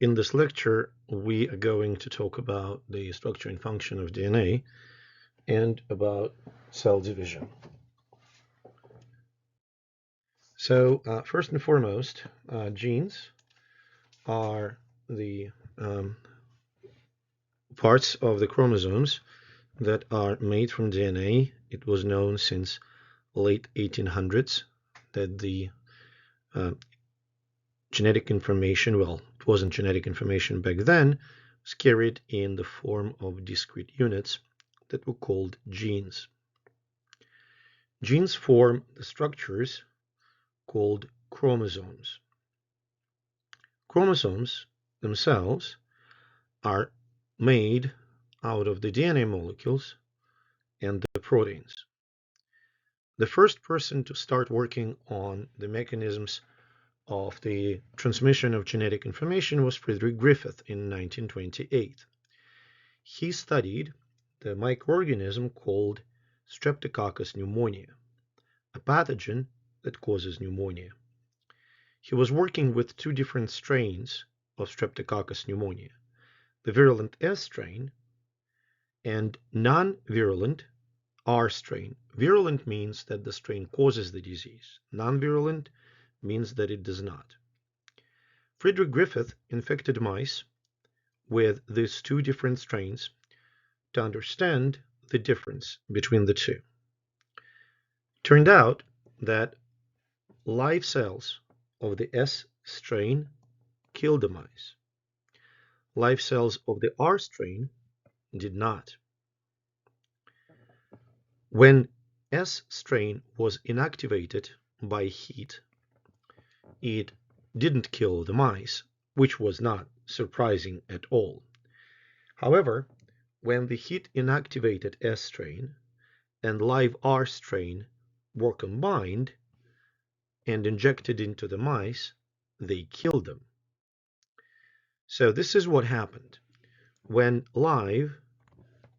In this lecture, we are going to talk about the structure and function of DNA and about cell division. So first and foremost, genes are the parts of the chromosomes that are made from DNA. It was known since late 1800s that the genetic information, well, it wasn't genetic information back then, was carried in the form of discrete units that were called genes. Genes form the structures called chromosomes. Chromosomes themselves are made out of the DNA molecules and the proteins. The first person to start working on the mechanisms of the transmission of genetic information was Friedrich Griffith in 1928. He studied the microorganism called Streptococcus pneumoniae, a pathogen that causes pneumonia. He was working with two different strains of Streptococcus pneumoniae, the virulent S strain and non-virulent R strain. Virulent means that the strain causes the disease. Non-virulent means that it does not. Friedrich Griffith infected mice with these two different strains to understand the difference between the two. Turned out that live cells of the S strain killed the mice. Live cells of the R strain did not. When S strain was inactivated by heat, it didn't kill the mice, which was not surprising at all. However, when the heat inactivated S strain and live R strain were combined and injected into the mice, they killed them. So this is what happened. When live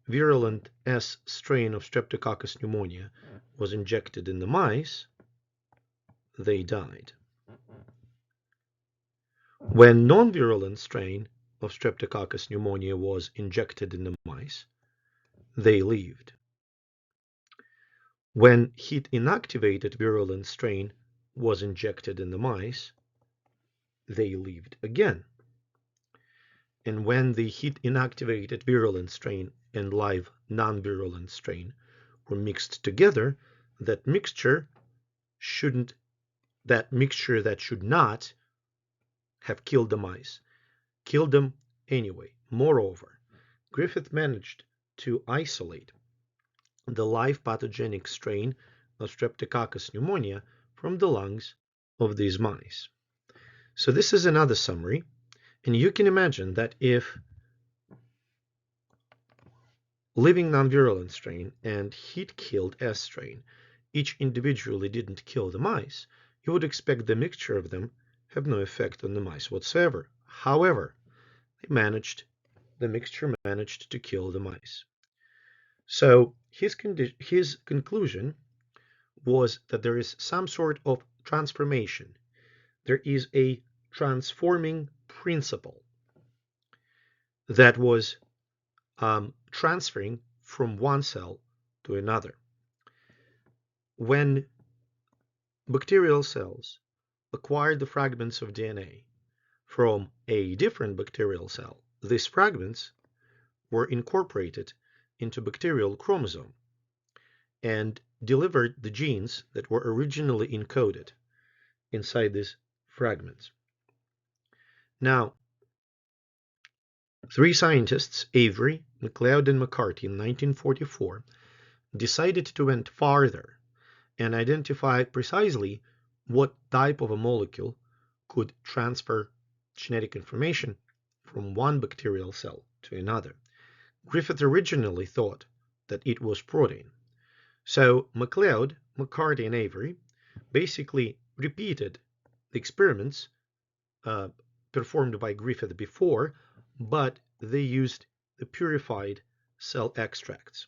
virulent S strain of Streptococcus pneumoniae was injected in the mice, they died. When non-virulent strain of Streptococcus pneumoniae was injected in the mice, they lived. When heat inactivated virulent strain was injected in the mice, they lived again. And when the heat inactivated virulent strain and live non-virulent strain were mixed together, that mixture that should not have killed the mice killed them anyway. Moreover, Griffith managed to isolate the live pathogenic strain of Streptococcus pneumoniae from the lungs of these mice. So this is another summary, and you can imagine that if living non-virulent strain and heat-killed S strain each individually didn't kill the mice, you would expect the mixture of them have no effect on the mice whatsoever. However, the mixture managed to kill the mice. So his conclusion was that there is some sort of transformation. There is a transforming principle that was transferring from one cell to another. When bacterial cells acquired the fragments of DNA from a different bacterial cell, these fragments were incorporated into bacterial chromosome and delivered the genes that were originally encoded inside these fragments. Now, three scientists, Avery, MacLeod, and McCarthy, in 1944, decided to went farther and identify precisely what type of a molecule could transfer genetic information from one bacterial cell to another. Griffith originally thought that it was protein. So MacLeod, McCarthy, and Avery basically repeated the experiments performed by Griffith before, but they used the purified cell extracts.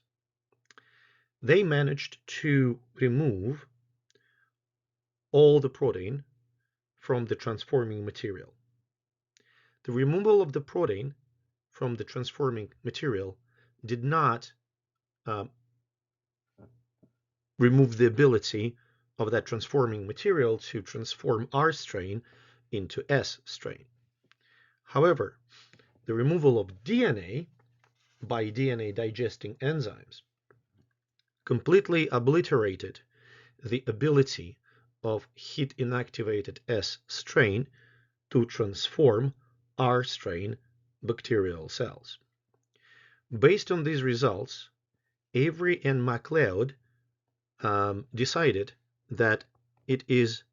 They managed to remove all the protein from the transforming material. the removal of the protein from the transforming material did not remove the ability of that transforming material to transform R strain into S strain. However, the removal of DNA by DNA digesting enzymes completely obliterated the ability of heat inactivated S strain to transform R strain bacterial cells. Based on these results, Avery and MacLeod decided that it is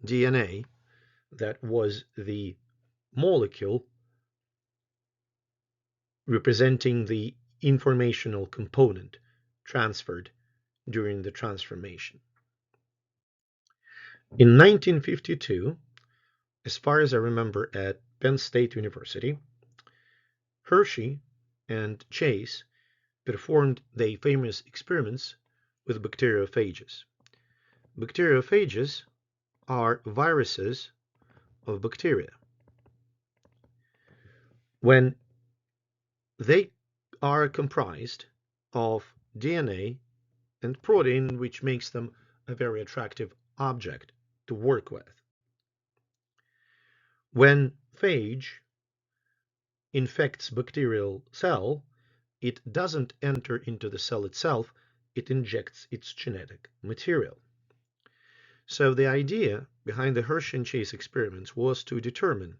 DNA that was the molecule representing the informational component transferred during the transformation. In 1952, as far as I remember at Penn State University, Hershey and Chase performed their famous experiments with bacteriophages. Bacteriophages are viruses of bacteria. When they are comprised of DNA and protein, which makes them a very attractive object to work with. When phage infects bacterial cell, it doesn't enter into the cell itself, it injects its genetic material. So the idea behind the Hershey and Chase experiments was to determine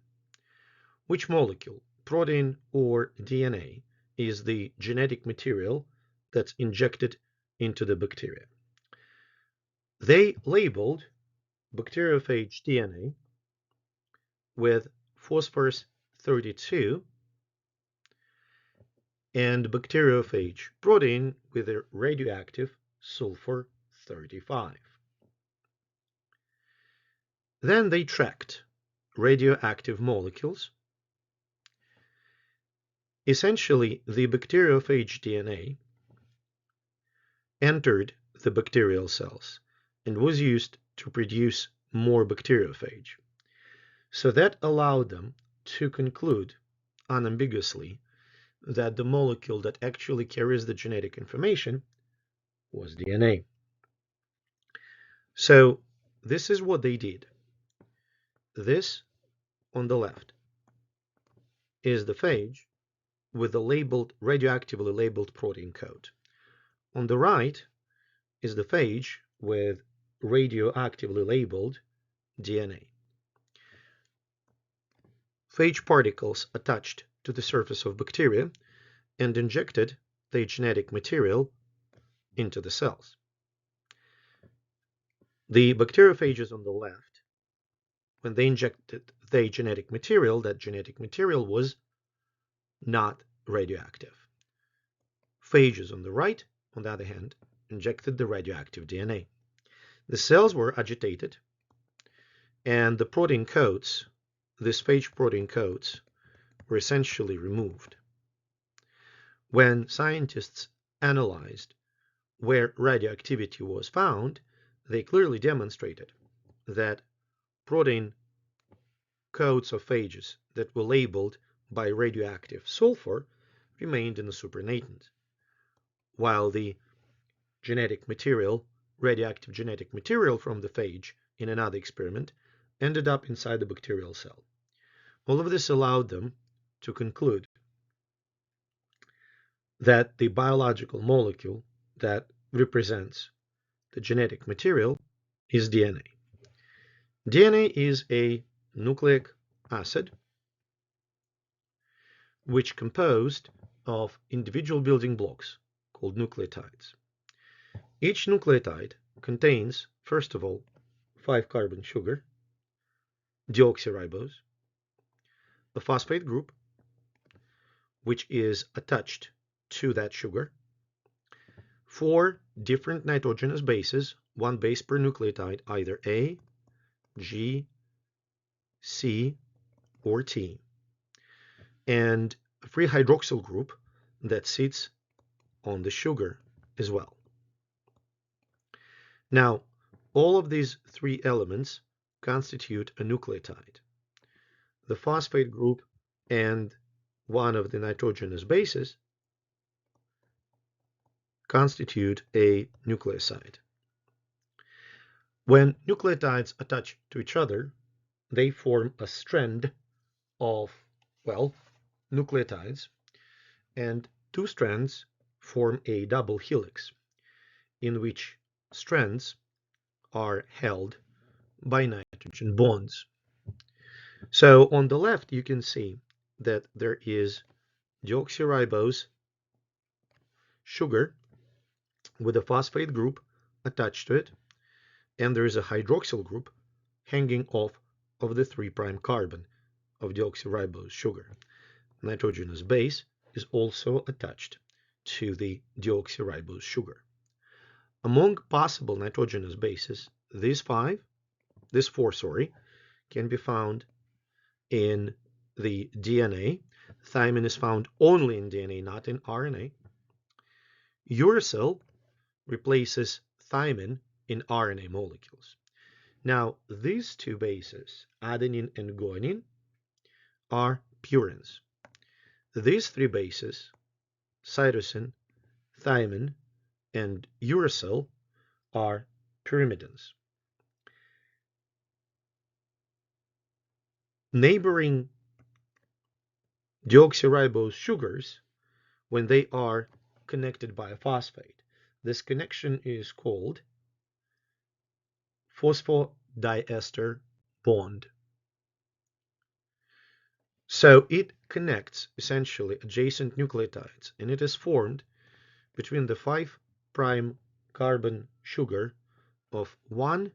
which molecule, protein or DNA, is the genetic material that's injected into the bacteria. They labeled bacteriophage DNA with phosphorus 32 and bacteriophage protein with a radioactive sulfur 35. Then they tracked radioactive molecules. Essentially, the bacteriophage DNA entered the bacterial cells and was used to produce more bacteriophage. So that allowed them to conclude unambiguously that the molecule that actually carries the genetic information was DNA. So this is what they did. This on the left is the phage with the radioactively labeled protein coat. On the right is the phage with radioactively labeled DNA. Phage particles attached to the surface of bacteria and injected their genetic material into the cells. The bacteriophages on the left, when they injected their genetic material, that genetic material was not radioactive. Phages on the right, on the other hand, injected the radioactive DNA. The cells were agitated, and the protein coats, these phage protein coats, were essentially removed. When scientists analyzed where radioactivity was found, they clearly demonstrated that protein coats of phages that were labeled by radioactive sulfur remained in the supernatant, while the genetic material, radioactive genetic material from the phage in another experiment, ended up inside the bacterial cell. All of this allowed them to conclude that the biological molecule that represents the genetic material is DNA. DNA is a nucleic acid which composed of individual building blocks called nucleotides. Each nucleotide contains, first of all, 5-carbon sugar, deoxyribose, a phosphate group, which is attached to that sugar, 4 different nitrogenous bases, 1 base per nucleotide, either A, G, C, or T, and a free hydroxyl group that sits on the sugar as well. Now, all of these 3 elements constitute a nucleotide. The phosphate group and one of the nitrogenous bases constitute a nucleoside. When nucleotides attach to each other, they form a strand of, well, nucleotides, and two strands form a double helix, in which strands are held by nitrogen bonds. So on the left, you can see that there is deoxyribose sugar with a phosphate group attached to it, and there is a hydroxyl group hanging off of the 3' carbon of deoxyribose sugar. Nitrogenous base is also attached to the deoxyribose sugar. Among possible nitrogenous bases, these four, can be found in the DNA. Thymine is found only in DNA, not in RNA. Uracil replaces thymine in RNA molecules. Now, these two bases, adenine and guanine, are purines. These three bases, cytosine, thymine, and uracil, are pyrimidines. Neighboring deoxyribose sugars, when they are connected by a phosphate, this connection is called phosphodiester bond. So it connects essentially adjacent nucleotides, and it is formed between the 5' carbon sugar of one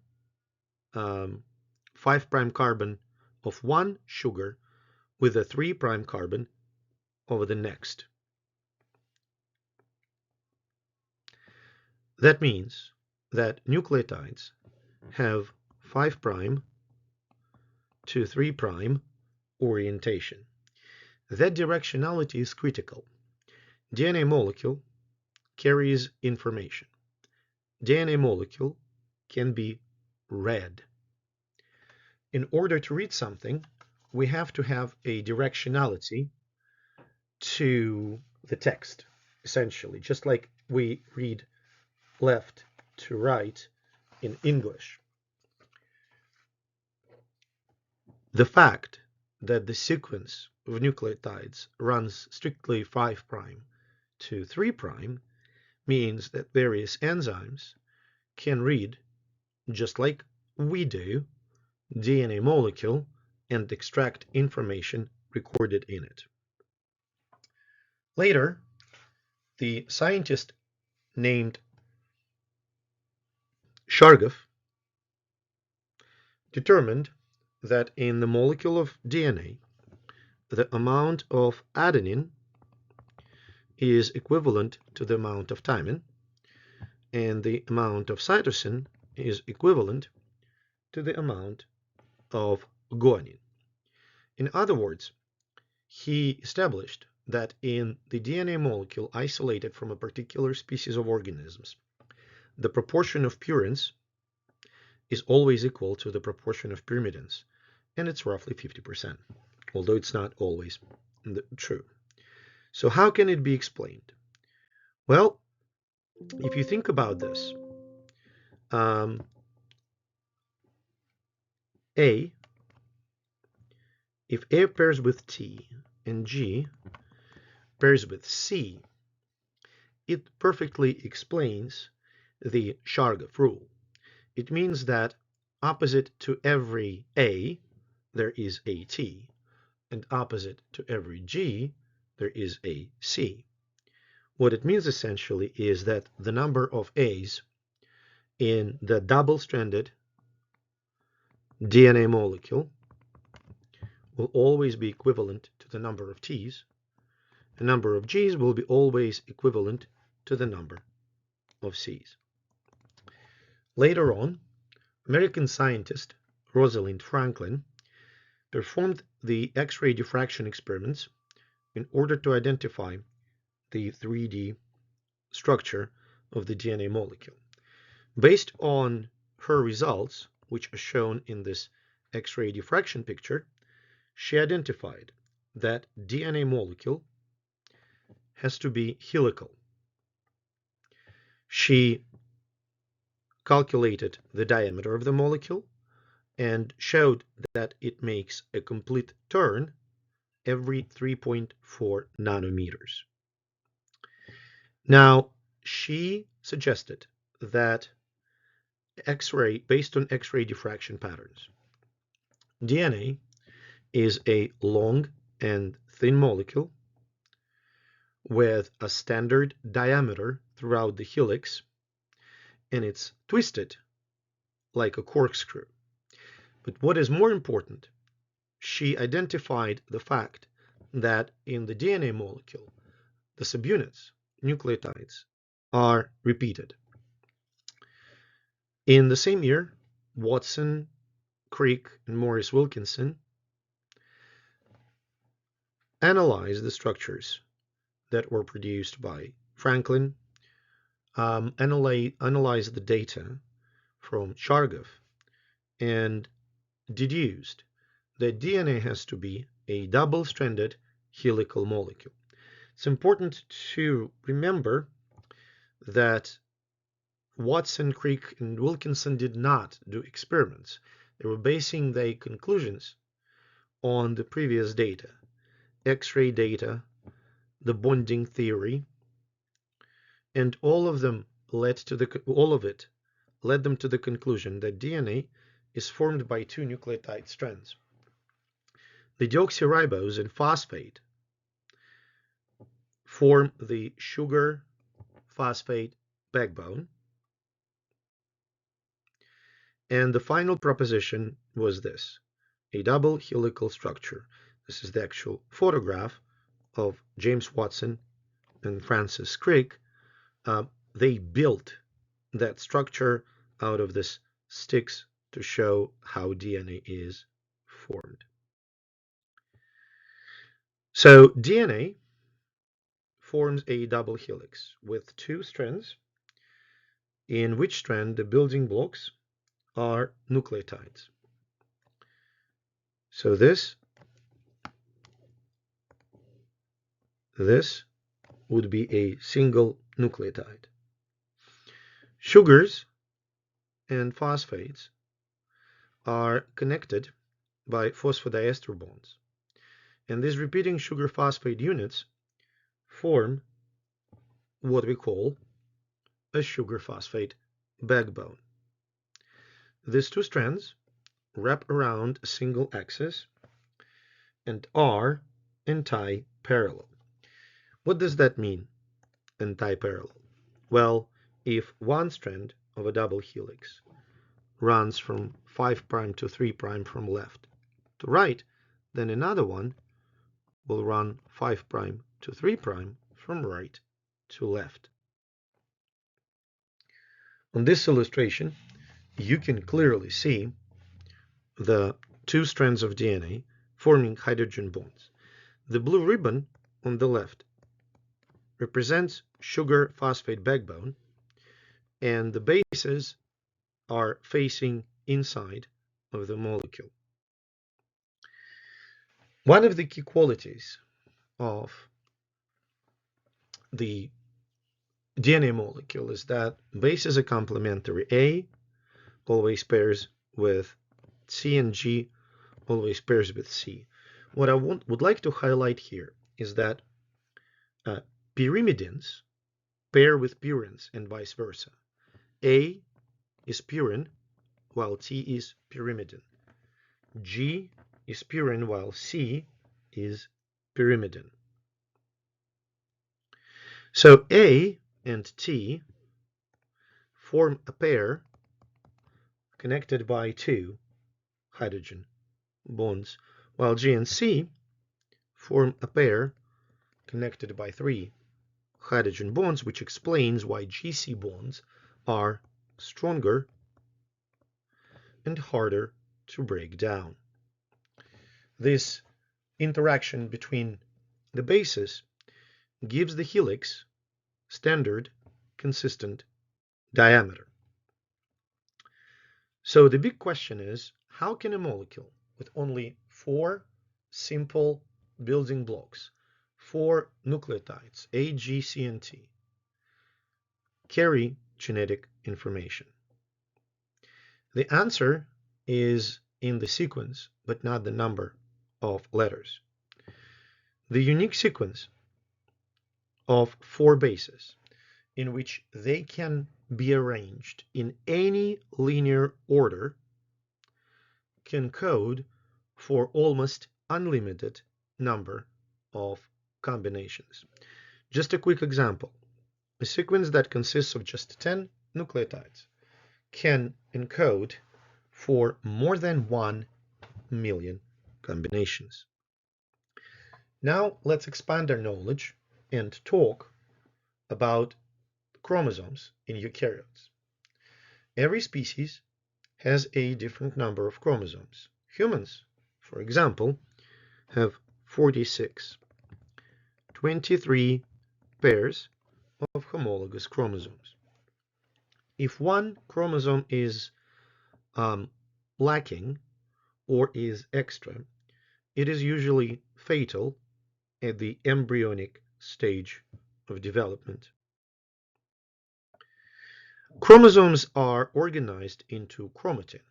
5' carbon of one sugar with a 3' carbon of the next. That means that nucleotides have 5' to 3' orientation. That directionality is critical. DNA molecule carries information. DNA molecule can be read. In order to read something, we have to have a directionality to the text, essentially, just like we read left to right in English. The fact that the sequence of nucleotides runs strictly 5' to 3' means that various enzymes can read, just like we do, DNA molecule and extract information recorded in it. Later, the scientist named Chargaff determined that in the molecule of DNA, the amount of adenine is equivalent to the amount of thymine, and the amount of cytosine is equivalent to the amount of guanine. In other words, he established that in the DNA molecule isolated from a particular species of organisms, the proportion of purines is always equal to the proportion of pyrimidines, and it's roughly 50%, although it's not always true. So how can it be explained? Well, if you think about this, if A pairs with T and G pairs with C, it perfectly explains the Chargaff rule. It means that opposite to every A, there is a T, and opposite to every G, there is a C. What it means essentially is that the number of A's in the double-stranded DNA molecule will always be equivalent to the number of T's. The number of G's will be always equivalent to the number of C's. Later on, American scientist Rosalind Franklin performed the X-ray diffraction experiments in order to identify the 3D structure of the DNA molecule. Based on her results, which are shown in this X-ray diffraction picture, she identified that DNA molecule has to be helical. She calculated the diameter of the molecule and showed that it makes a complete turn every 3.4 nanometers. Now, she suggested that based on X-ray diffraction patterns, DNA is a long and thin molecule with a standard diameter throughout the helix, and it's twisted like a corkscrew. But what is more important, she identified the fact that in the DNA molecule, the subunits, nucleotides, are repeated. In the same year, Watson, Crick, and Morris Wilkinson analyzed the structures that were produced by Franklin, analyzed the data from Chargaff, and deduced that DNA has to be a double-stranded helical molecule. It's important to remember that Watson, Crick, and Wilkinson did not do experiments. They were basing their conclusions on the previous data, X-ray data, the bonding theory, and all of it led them to the conclusion that DNA is formed by two nucleotide strands. The deoxyribose and phosphate form the sugar phosphate backbone. And the final proposition was this: a double helical structure. This is the actual photograph of James Watson and Francis Crick. They built that structure out of this sticks to show how DNA is formed. So DNA forms a double helix with two strands, in which strand the building blocks are nucleotides. So this would be a single nucleotide. Sugars and phosphates are connected by phosphodiester bonds. And these repeating sugar phosphate units form what we call a sugar phosphate backbone. These two strands wrap around a single axis and are anti-parallel. What does that mean, anti-parallel? Well, if one strand of a double helix runs from 5' to 3' from left to right, then another one will run 5' to 3' from right to left. On this illustration, you can clearly see the two strands of DNA forming hydrogen bonds. The blue ribbon on the left represents sugar phosphate backbone, and the bases are facing inside of the molecule. One of the key qualities of the DNA molecule is that bases are complementary. A always pairs with C and G always pairs with C. What I would like to highlight here is that pyrimidines pair with purines and vice versa. A is purine while T is pyrimidine. G is purine while C is pyrimidine. So A and T form a pair connected by two hydrogen bonds, while G and C form a pair connected by three hydrogen bonds, which explains why GC bonds are stronger and harder to break down. This interaction between the bases gives the helix standard, consistent diameter. So the big question is, how can a molecule with only four simple building blocks for nucleotides, A, G, C, and T, carry genetic information? The answer is in the sequence, but not the number of letters. The unique sequence of 4 bases in which they can be arranged in any linear order can code for almost unlimited number of combinations. Just a quick example. A sequence that consists of just 10 nucleotides can encode for more than 1 million combinations. Now let's expand our knowledge and talk about chromosomes in eukaryotes. Every species has a different number of chromosomes. Humans, for example, have 46, 23 pairs of homologous chromosomes. If one chromosome is lacking or is extra, it is usually fatal at the embryonic stage of development. Chromosomes are organized into chromatin,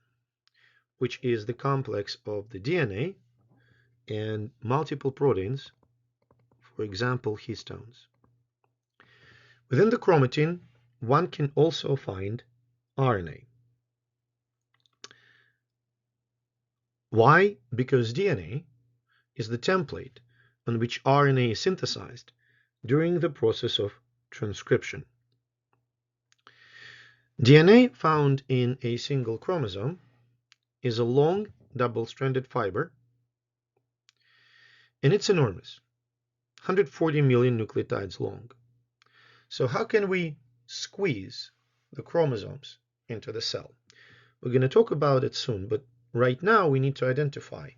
which is the complex of the DNA and multiple proteins, for example, histones. Within the chromatin, one can also find RNA. Why? Because DNA is the template on which RNA is synthesized during the process of transcription. DNA found in a single chromosome is a long double-stranded fiber, and it's enormous, 140 million nucleotides long. So how can we squeeze the chromosomes into the cell? We're going to talk about it soon, but right now we need to identify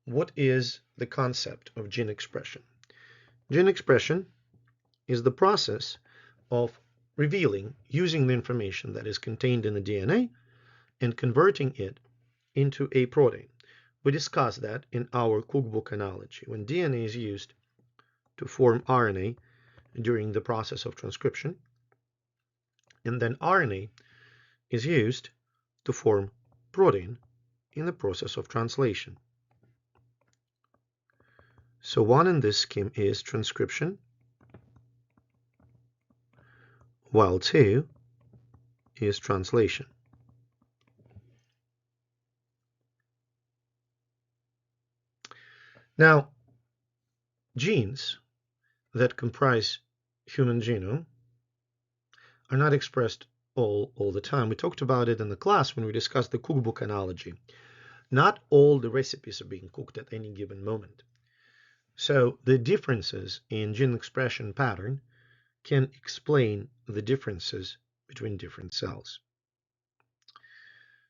what is the concept of gene expression. Gene expression is the process of revealing, using the information that is contained in the DNA and converting it into a protein. We discussed that in our cookbook analogy. When DNA is used to form RNA during the process of transcription, and then RNA is used to form protein in the process of translation. So one in this scheme is transcription, while 2 is translation. Now, genes that comprise human genome are not expressed all the time. We talked about it in the class when we discussed the cookbook analogy. Not all the recipes are being cooked at any given moment. So the differences in gene expression pattern can explain the differences between different cells.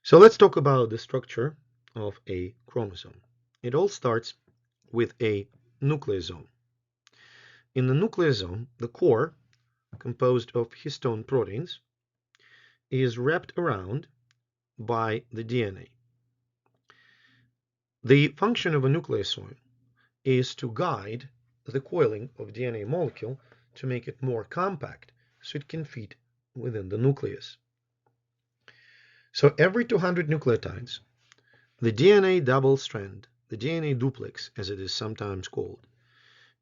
So let's talk about the structure of a chromosome. It all starts with a nucleosome. In the nucleosome, the core, composed of histone proteins, is wrapped around by the DNA. The function of a nucleosome is to guide the coiling of DNA molecule to make it more compact so it can fit within the nucleus. So every 200 nucleotides, the DNA double strand, the DNA duplex as it is sometimes called,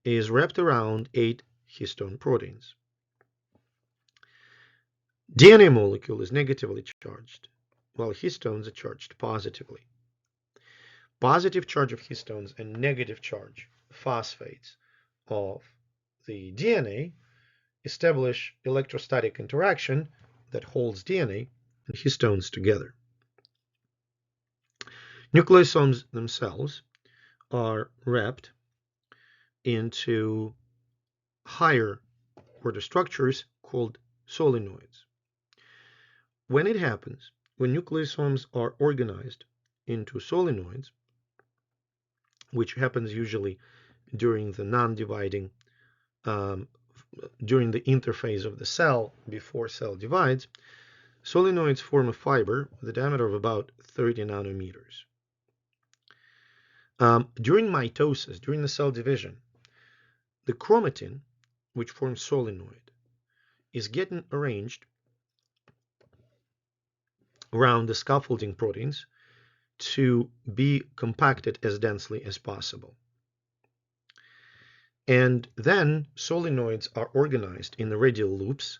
is wrapped around 8 histone proteins. DNA molecule is negatively charged, while histones are charged positively. Positive charge of histones and negative charge phosphates of the DNA establish electrostatic interaction that holds DNA and histones together. Nucleosomes themselves are wrapped into higher order structures called solenoids. When it happens, when nucleosomes are organized into solenoids, which happens usually during the non-dividing, during the interphase of the cell before cell divides, solenoids form a fiber with a diameter of about 30 nanometers. During mitosis, during the cell division, the chromatin, which forms solenoid, is getting arranged around the scaffolding proteins to be compacted as densely as possible. And then solenoids are organized in the radial loops,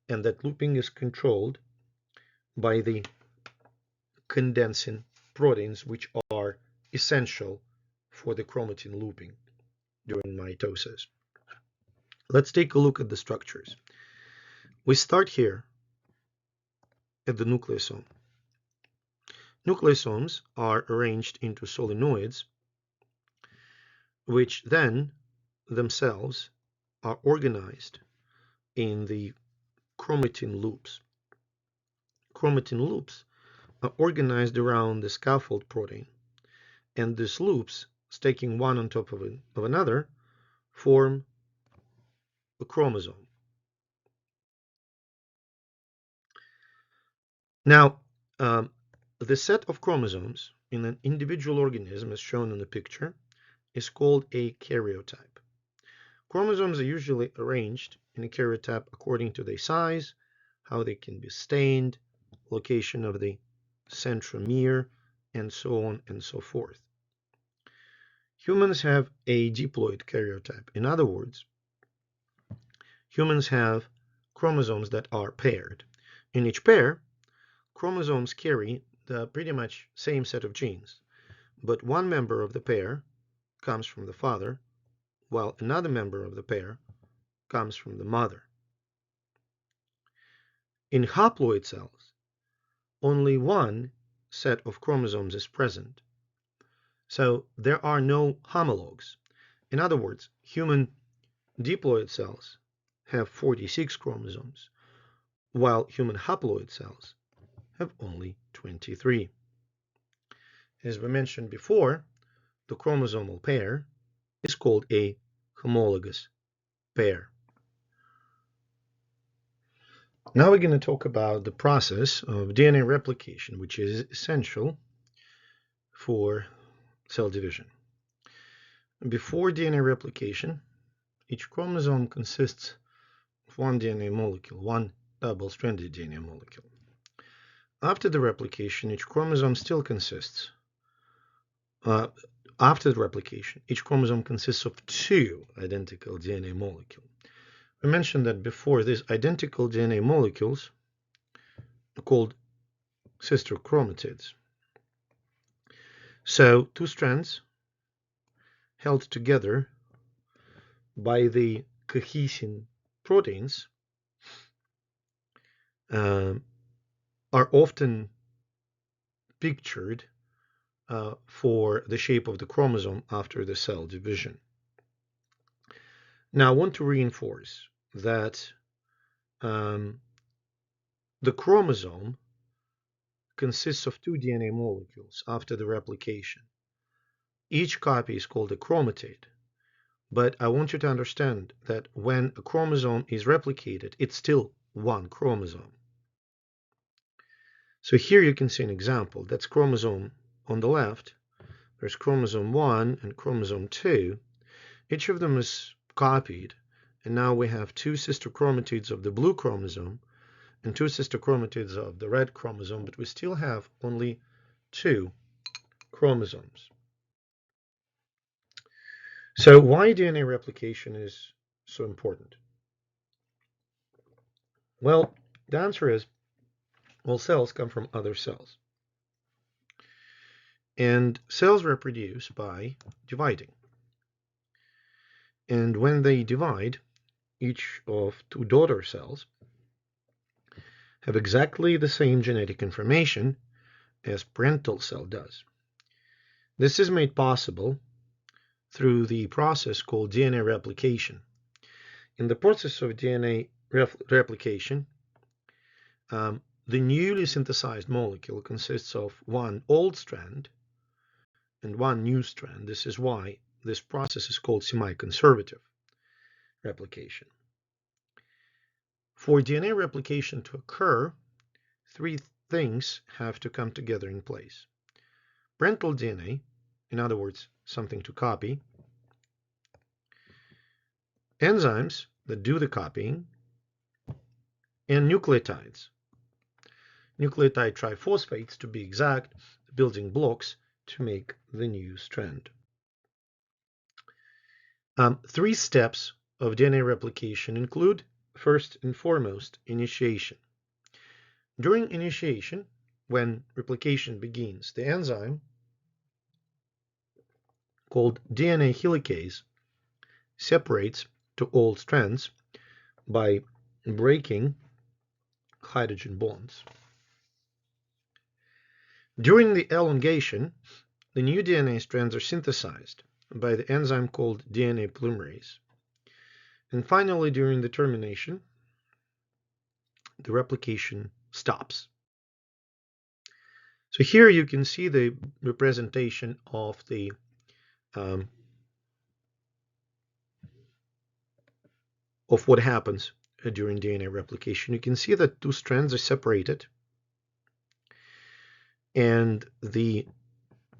and that looping is controlled by the condensing proteins, which are essential for the chromatin looping during mitosis. Let's take a look at the structures. We start here at the nucleosome. Nucleosomes are arranged into solenoids, which then themselves are organized in the chromatin loops. Chromatin loops are organized around the scaffold protein, and these loops, staking one on top of another, form a chromosome. Now, the set of chromosomes in an individual organism, as shown in the picture, is called a karyotype. Chromosomes are usually arranged in a karyotype according to their size, how they can be stained, location of the centromere, and so on and so forth. Humans have a diploid karyotype. In other words, humans have chromosomes that are paired. In each pair, chromosomes carry the pretty much same set of genes, but one member of the pair comes from the father, while another member of the pair comes from the mother. In haploid cells, only one set of chromosomes is present, so there are no homologs. In other words, human diploid cells have 46 chromosomes, while human haploid cells have only 23. As we mentioned before, the chromosomal pair is called a homologous pair. Now we're going to talk about the process of DNA replication, which is essential for cell division. Before DNA replication, each chromosome consists of one DNA molecule, one double-stranded DNA molecule. After the replication, each chromosome still consists after the replication, each chromosome consists of two identical DNA molecules. We mentioned that before, these identical DNA molecules are called sister chromatids. So two strands held together by the cohesion proteins are often pictured for the shape of the chromosome after the cell division. Now I want to reinforce that the chromosome consists of two DNA molecules after the replication. Each copy is called a chromatid, but I want you to understand that when a chromosome is replicated, it's still one chromosome. So here you can see an example. That's chromosome on the left. There's chromosome 1 and chromosome 2. Each of them is copied, and now we have two sister chromatids of the blue chromosome and two sister chromatids of the red chromosome, but we still have only two chromosomes. So why DNA replication is so important? Well, the answer is, well, cells come from other cells. And cells reproduce by dividing. And when they divide, each of two daughter cells have exactly the same genetic information as parental cell does. This is made possible through the process called DNA replication. In the process of DNA replication, the newly synthesized molecule consists of one old strand and one new strand. This is why this process is called semi-conservative replication. For DNA replication to occur, three things have to come together in place. Parental DNA in other words, something to copy, enzymes that do the copying, and nucleotides. Nucleotide triphosphates, to be exact, the building blocks to make the new strand. 3 steps of DNA replication include, first and foremost, initiation. During initiation, when replication begins, the enzyme called DNA helicase separates to old strands by breaking hydrogen bonds. During the elongation, the new DNA strands are synthesized by the enzyme called DNA polymerase. And finally, during the termination, the replication stops. So here you can see the representation of the of what happens during DNA replication. You can see that 2 strands are separated, and the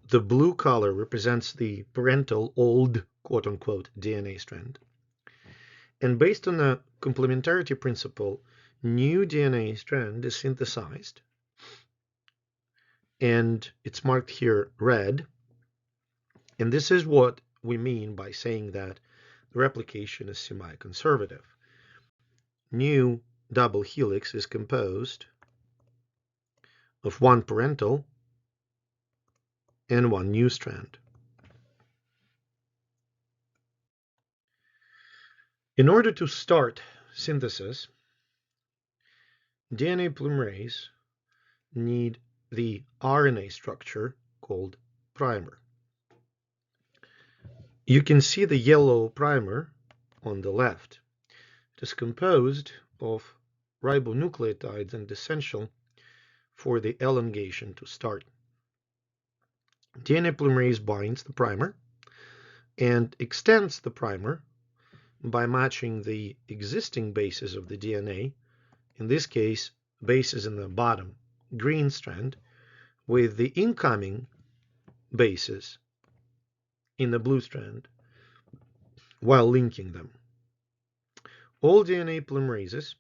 blue color represents the parental old quote-unquote DNA strand. And based on the complementarity principle, new DNA strand is synthesized, and it's marked here red. And this is what we mean by saying that the replication is semi-conservative. New double helix is composed of 1 parental and 1 new strand. In order to start synthesis, DNA polymerase need the RNA structure called primer. You can see the yellow primer on the left. It is composed of ribonucleotides and essential for the elongation to start. DNA polymerase binds the primer and extends the primer by matching the existing bases of the DNA, in this case bases in the bottom green strand, with the incoming bases in the blue strand while linking them. All DNA polymerases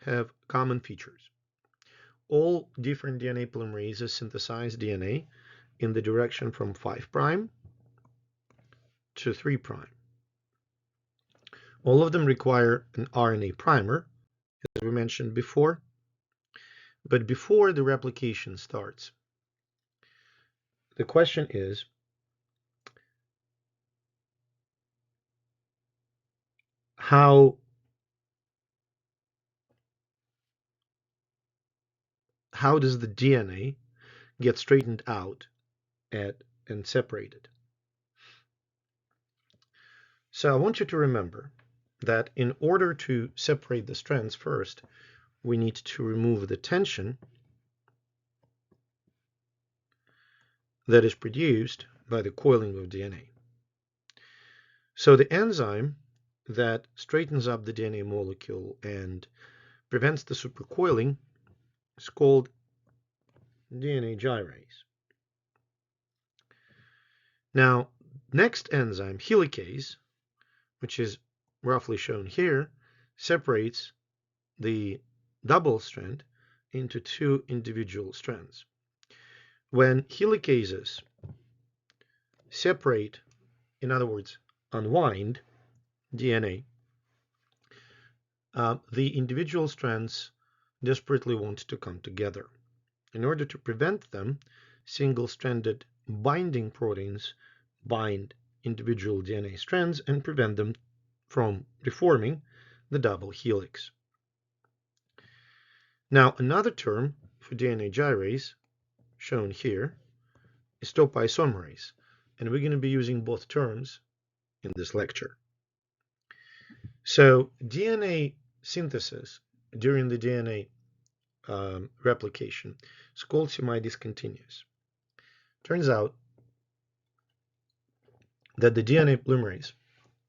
have common features. All different DNA polymerases synthesize DNA in the direction from 5' to 3'. All of them require an RNA primer, as we mentioned before. But before the replication starts, the question is, how does the DNA get straightened out and separated? So I want you to remember that in order to separate the strands first, we need to remove the tension that is produced by the coiling of DNA. So the enzyme that straightens up the DNA molecule and prevents the supercoiling is called DNA gyrase. Now, next enzyme, helicase, which is roughly shown here, separates the double strand into 2 individual strands. When helicases separate, in other words, unwind DNA, the individual strands desperately want to come together. In order to prevent them, single-stranded binding proteins bind individual DNA strands and prevent them from reforming the double helix. Now, another term for DNA gyrase, shown here, is topoisomerase, and we're going to be using both terms in this lecture. So DNA synthesis during the DNA replication is called semi-discontinuous. Turns out that the DNA polymerase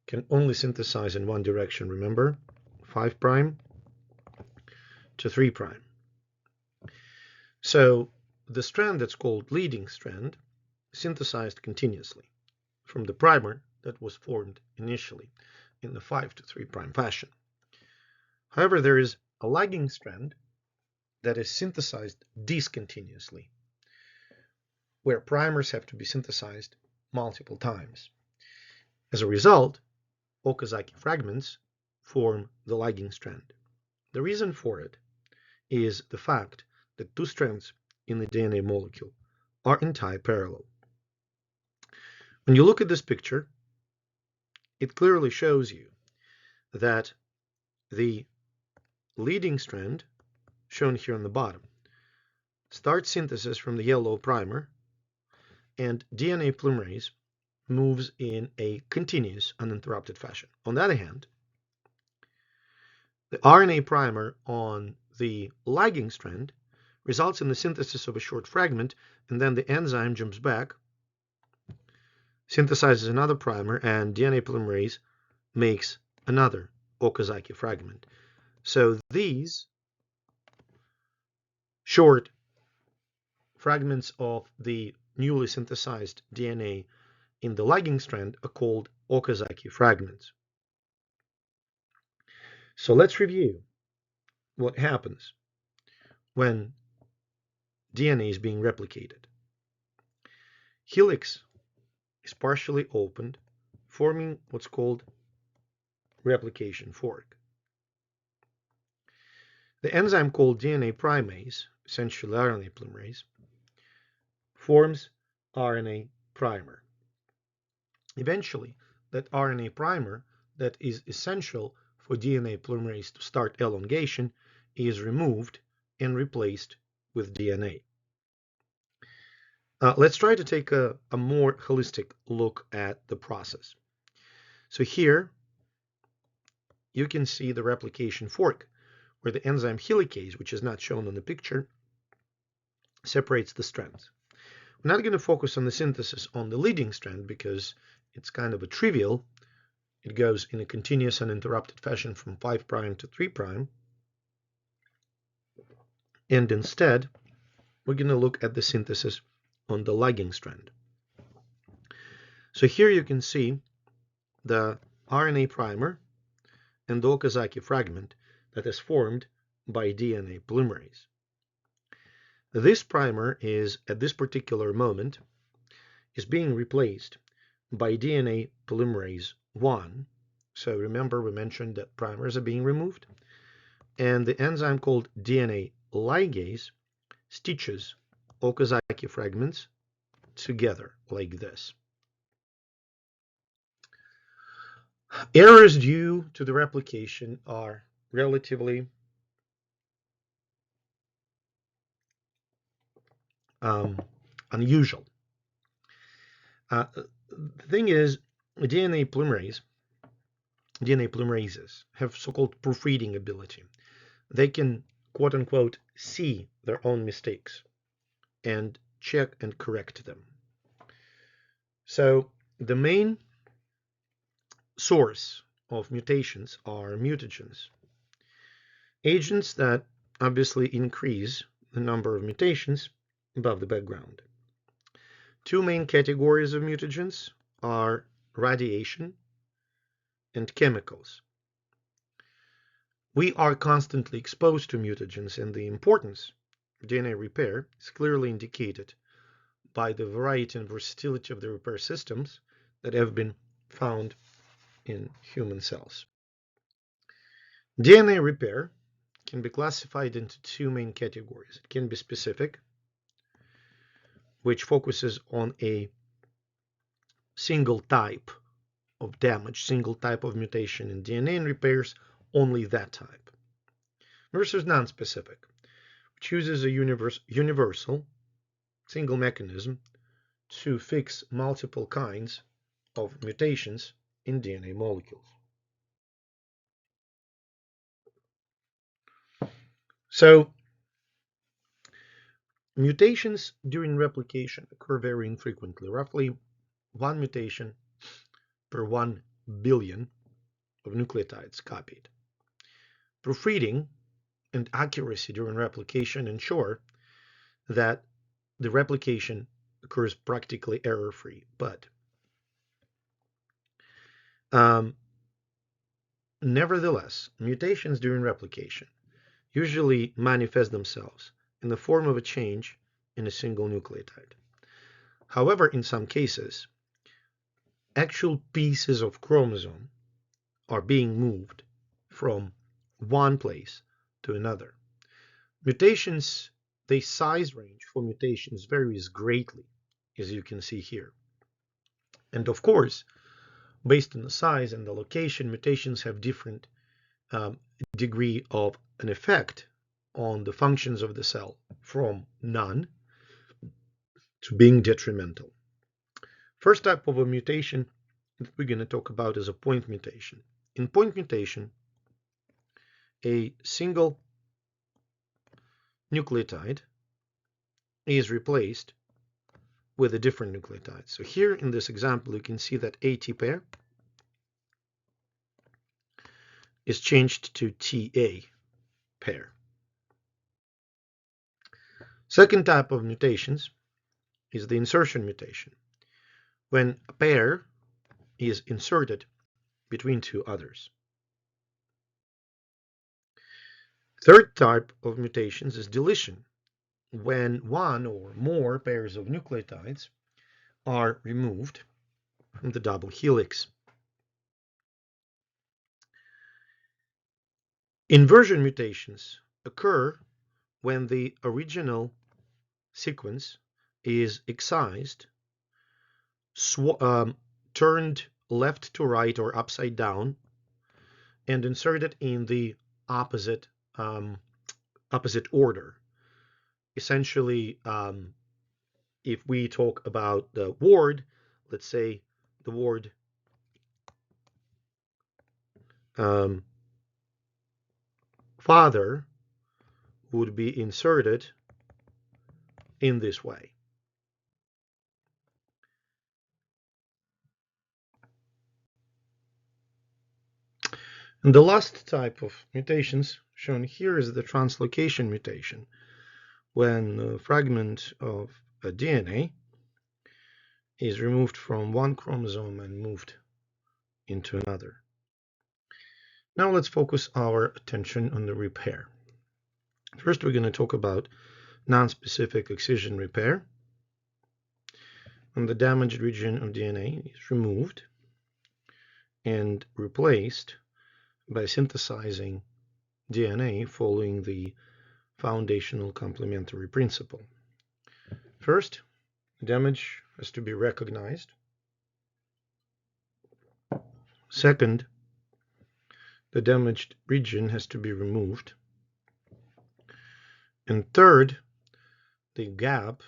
can only synthesize in one direction, remember, 5' to 3'. So the strand that's called leading strand synthesized continuously from the primer that was formed initially in the 5' to 3' fashion. However, there is a lagging strand that is synthesized discontinuously, where primers have to be synthesized multiple times. As a result, Okazaki fragments form the lagging strand. The reason for it is the fact that two strands in the DNA molecule are anti-parallel. When you look at this picture, it clearly shows you that the leading strand, shown here on the bottom, starts synthesis from the yellow primer, and DNA polymerase moves in a continuous, uninterrupted fashion. On the other hand, the RNA primer on the lagging strand results in the synthesis of a short fragment, and then the enzyme jumps back, synthesizes another primer, and DNA polymerase makes another Okazaki fragment. So these short fragments of the newly synthesized DNA in the lagging strand are called Okazaki fragments. So let's review what happens when DNA is being replicated. Helix is partially opened, forming what's called replication fork. The enzyme called DNA primase, essentially RNA polymerase, forms RNA primer. Eventually, that RNA primer that is essential for DNA polymerase to start elongation is removed and replaced with DNA. Let's try to take a more holistic look at the process. So here you can see the replication fork, where the enzyme helicase, which is not shown in the picture, separates the strands. We're not going to focus on the synthesis on the leading strand because it's kind of a trivial. It goes in a continuous uninterrupted fashion from 5' to 3'. And instead, we're going to look at the synthesis on the lagging strand. So here you can see the RNA primer and the Okazaki fragment that is formed by DNA polymerase. This primer is, at this particular moment, is being replaced by DNA polymerase 1. So remember, we mentioned that primers are being removed. And the enzyme called DNA ligase stitches Okazaki fragments together like this. Errors due to the replication are relatively unusual. The thing is, DNA polymerases have so-called proofreading ability. They can, quote unquote, see their own mistakes and check and correct them. So the main source of mutations are mutagens, agents that obviously increase the number of mutations above the background. Two main categories of mutagens are radiation and chemicals. We are constantly exposed to mutagens, and the importance of DNA repair is clearly indicated by the variety and versatility of the repair systems that have been found in human cells. DNA repair can be classified into two main categories. It can be specific, which focuses on a single type of damage, single type of mutation in DNA and repairs only that type, versus non-specific, which uses a universal single mechanism to fix multiple kinds of mutations in DNA molecules. So mutations during replication occur very infrequently, roughly one mutation per 1 billion of nucleotides copied. Proofreading and accuracy during replication ensure that the replication occurs practically error-free, but nevertheless, mutations during replication usually manifest themselves in the form of a change in a single nucleotide. However, in some cases, actual pieces of chromosome are being moved from one place to another. Mutations, the size range for mutations varies greatly, as you can see here. And of course, based on the size and the location, mutations have different degree of an effect on the functions of the cell, from none to being detrimental. First type of a mutation that we're going to talk about is a point mutation. In point mutation, a single nucleotide is replaced with a different nucleotide. So here in this example, you can see that AT pair is changed to TA pair. Second type of mutations is the insertion mutation, when a pair is inserted between two others. Third type of mutations is deletion, when one or more pairs of nucleotides are removed from the double helix. Inversion mutations occur when the original sequence is excised, turned left to right or upside down, and inserted in the opposite order. Essentially, if we talk about the word, let's say the word father would be inserted in this way. And the last type of mutations shown here is the translocation mutation, when a fragment of a DNA is removed from one chromosome and moved into another. Now let's focus our attention on the repair. First, we're going to talk about non-specific excision repair. When the damaged region of DNA is removed and replaced by synthesizing DNA following the foundational complementary principle. First, damage has to be recognized. Second, the damaged region has to be removed. And third, the gap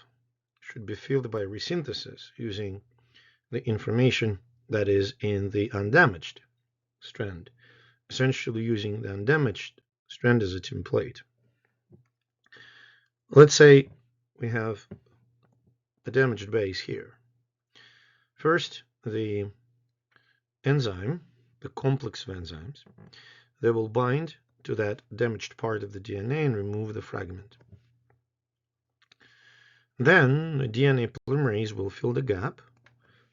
should be filled by resynthesis using the information that is in the undamaged strand, essentially using the undamaged strand as a template. Let's say we have a damaged base here. First, the enzyme, the complex of enzymes, they will bind to that damaged part of the DNA and remove the fragment. Then the DNA polymerase will fill the gap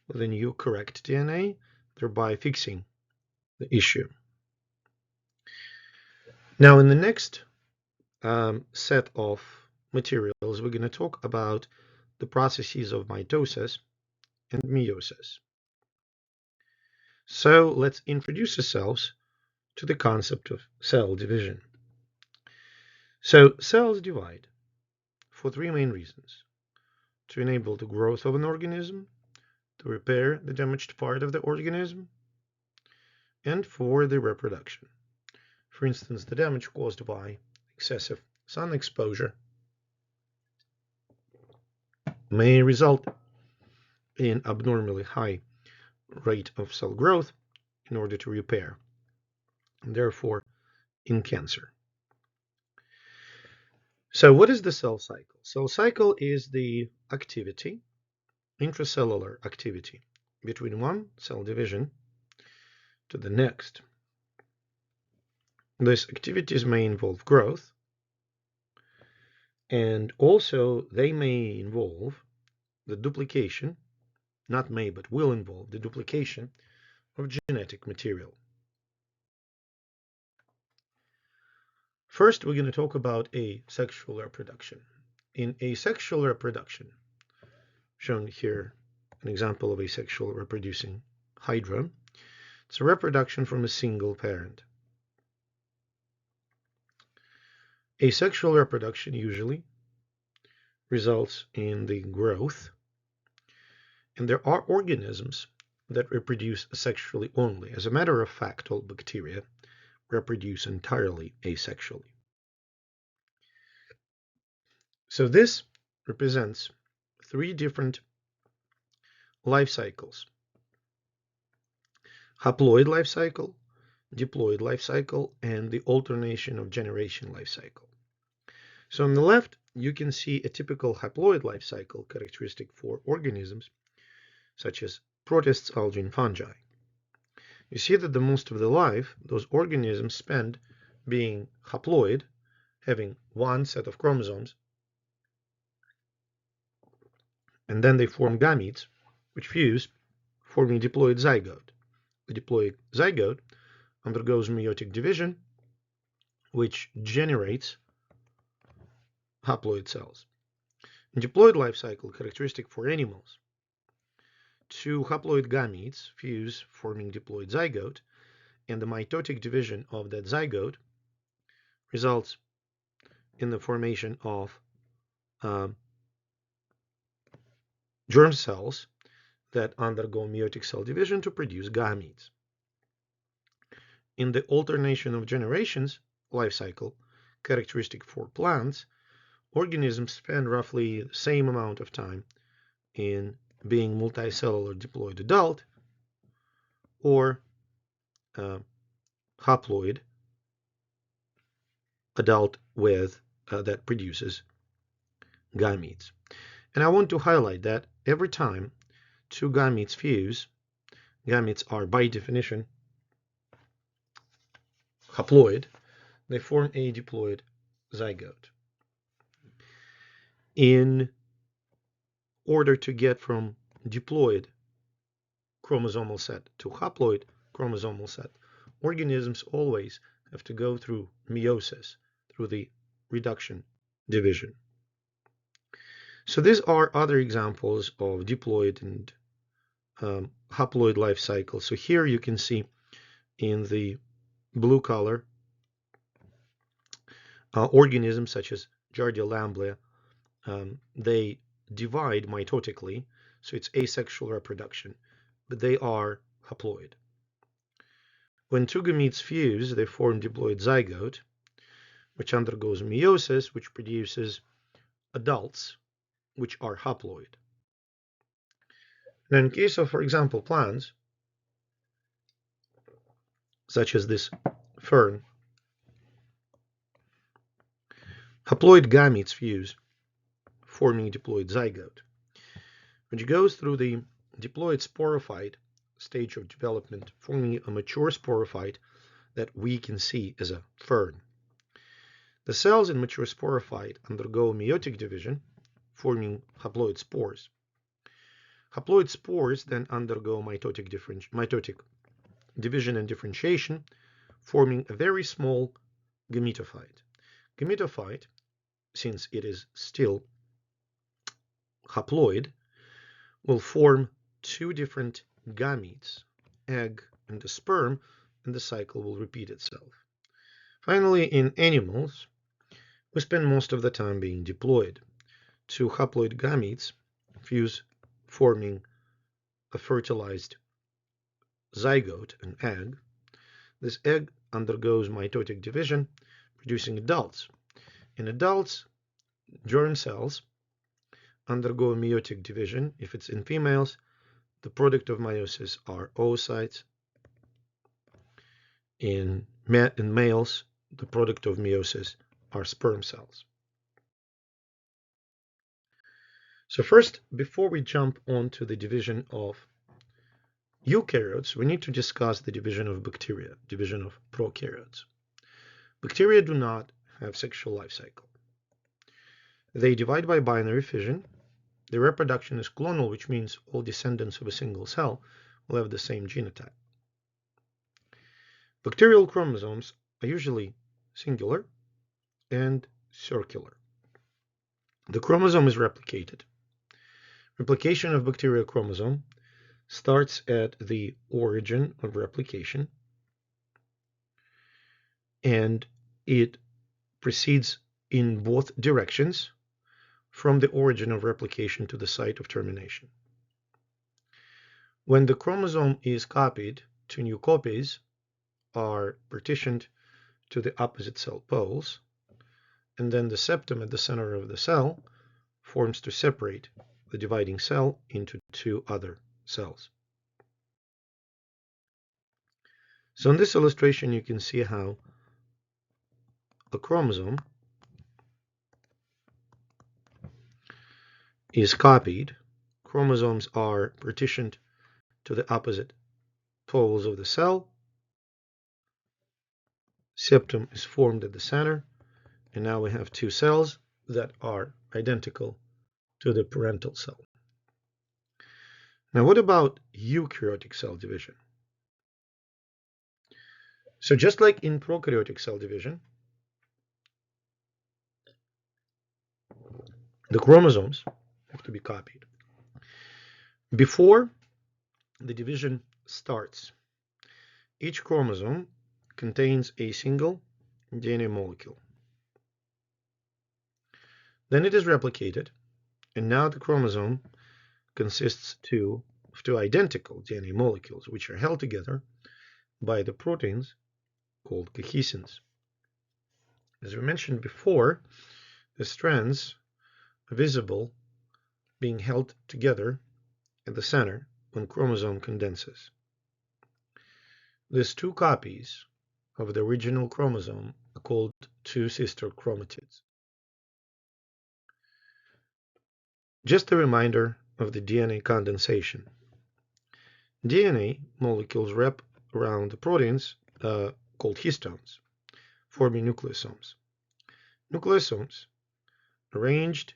with a new correct DNA, thereby fixing the issue. Now, in the next set of materials, we're going to talk about the processes of mitosis and meiosis. So let's introduce ourselves to the concept of cell division. So cells divide for three main reasons: to enable the growth of an organism, to repair the damaged part of the organism, and for the reproduction. For instance, the damage caused by excessive sun exposure may result in abnormally high rate of cell growth in order to repair, and therefore in cancer. So what is the cell cycle? Cell cycle is the activity, intracellular activity, between one cell division to the next. These activities may involve growth, and also they may involve the duplication, not may, but will involve the duplication of genetic material. First, we're going to talk about asexual reproduction. In asexual reproduction, shown here an example of asexual reproducing hydra, it's a reproduction from a single parent. Asexual reproduction usually results in the growth, and there are organisms that reproduce asexually only. As a matter of fact, all bacteria reproduce entirely asexually. So this represents three different life cycles: haploid life cycle, diploid life cycle, and the alternation of generation life cycle. So on the left, you can see a typical haploid life cycle characteristic for organisms such as protists, algae, and fungi. You see that the most of the life those organisms spend being haploid, having one set of chromosomes, and then they form gametes, which fuse, forming diploid zygote. The diploid zygote undergoes meiotic division, which generates haploid cells. In diploid life cycle characteristic for animals, two haploid gametes fuse, forming diploid zygote, and the mitotic division of that zygote results in the formation of germ cells that undergo meiotic cell division to produce gametes. In the alternation of generations life cycle, characteristic for plants, organisms spend roughly the same amount of time in being multicellular diploid adult or haploid adult with that produces gametes. And I want to highlight that every time two gametes fuse, gametes are by definition haploid, they form a diploid zygote. In order to get from diploid chromosomal set to haploid chromosomal set, organisms always have to go through meiosis, through the reduction division. So these are other examples of diploid and haploid life cycle. So here you can see in the blue color organisms such as Giardia lamblia, they divide mitotically, so it's asexual reproduction, but they are haploid. When two gametes fuse, they form diploid zygote, which undergoes meiosis, which produces adults, which are haploid. Now, in case of, for example, plants, such as this fern, haploid gametes fuse, forming diploid zygote, which goes through the diploid sporophyte stage of development, forming a mature sporophyte that we can see as a fern. The cells in mature sporophyte undergo meiotic division, forming haploid spores. Haploid spores then undergo mitotic division and differentiation, forming a very small gametophyte. Gametophyte, since it is still haploid, will form two different gametes, egg and a sperm, and the cycle will repeat itself. Finally, in animals, we spend most of the time being diploid. Two haploid gametes fuse, forming a fertilized zygote, an egg. This egg undergoes mitotic division, producing adults. In adults, germ cells undergo meiotic division. If it's in females, the product of meiosis are oocytes. In males, the product of meiosis are sperm cells. So first, before we jump onto the division of eukaryotes, we need to discuss the division of bacteria, division of prokaryotes. Bacteria do not have sexual life cycle. They divide by binary fission, The reproduction is clonal, which means all descendants of a single cell will have the same genotype. Bacterial chromosomes are usually singular and circular. The chromosome is replicated. Replication of bacterial chromosome starts at the origin of replication, and it proceeds in both directions from the origin of replication to the site of termination. When the chromosome is copied, two new copies are partitioned to the opposite cell poles, and then the septum at the center of the cell forms to separate the dividing cell into two other cells. So in this illustration, you can see how a chromosome is copied. Chromosomes are partitioned to the opposite poles of the cell. Septum is formed at the center, and now we have two cells that are identical to the parental cell. Now, what about eukaryotic cell division? So just like in prokaryotic cell division, the chromosomes have to be copied. Before the division starts, each chromosome contains a single DNA molecule. Then it is replicated, and now the chromosome consists of two identical DNA molecules, which are held together by the proteins called cohesins. As we mentioned before, the strands are visible being held together at the center when chromosome condenses. These two copies of the original chromosome are called two sister chromatids. Just a reminder of the DNA condensation. DNA molecules wrap around the proteins called histones, forming nucleosomes. Nucleosomes arranged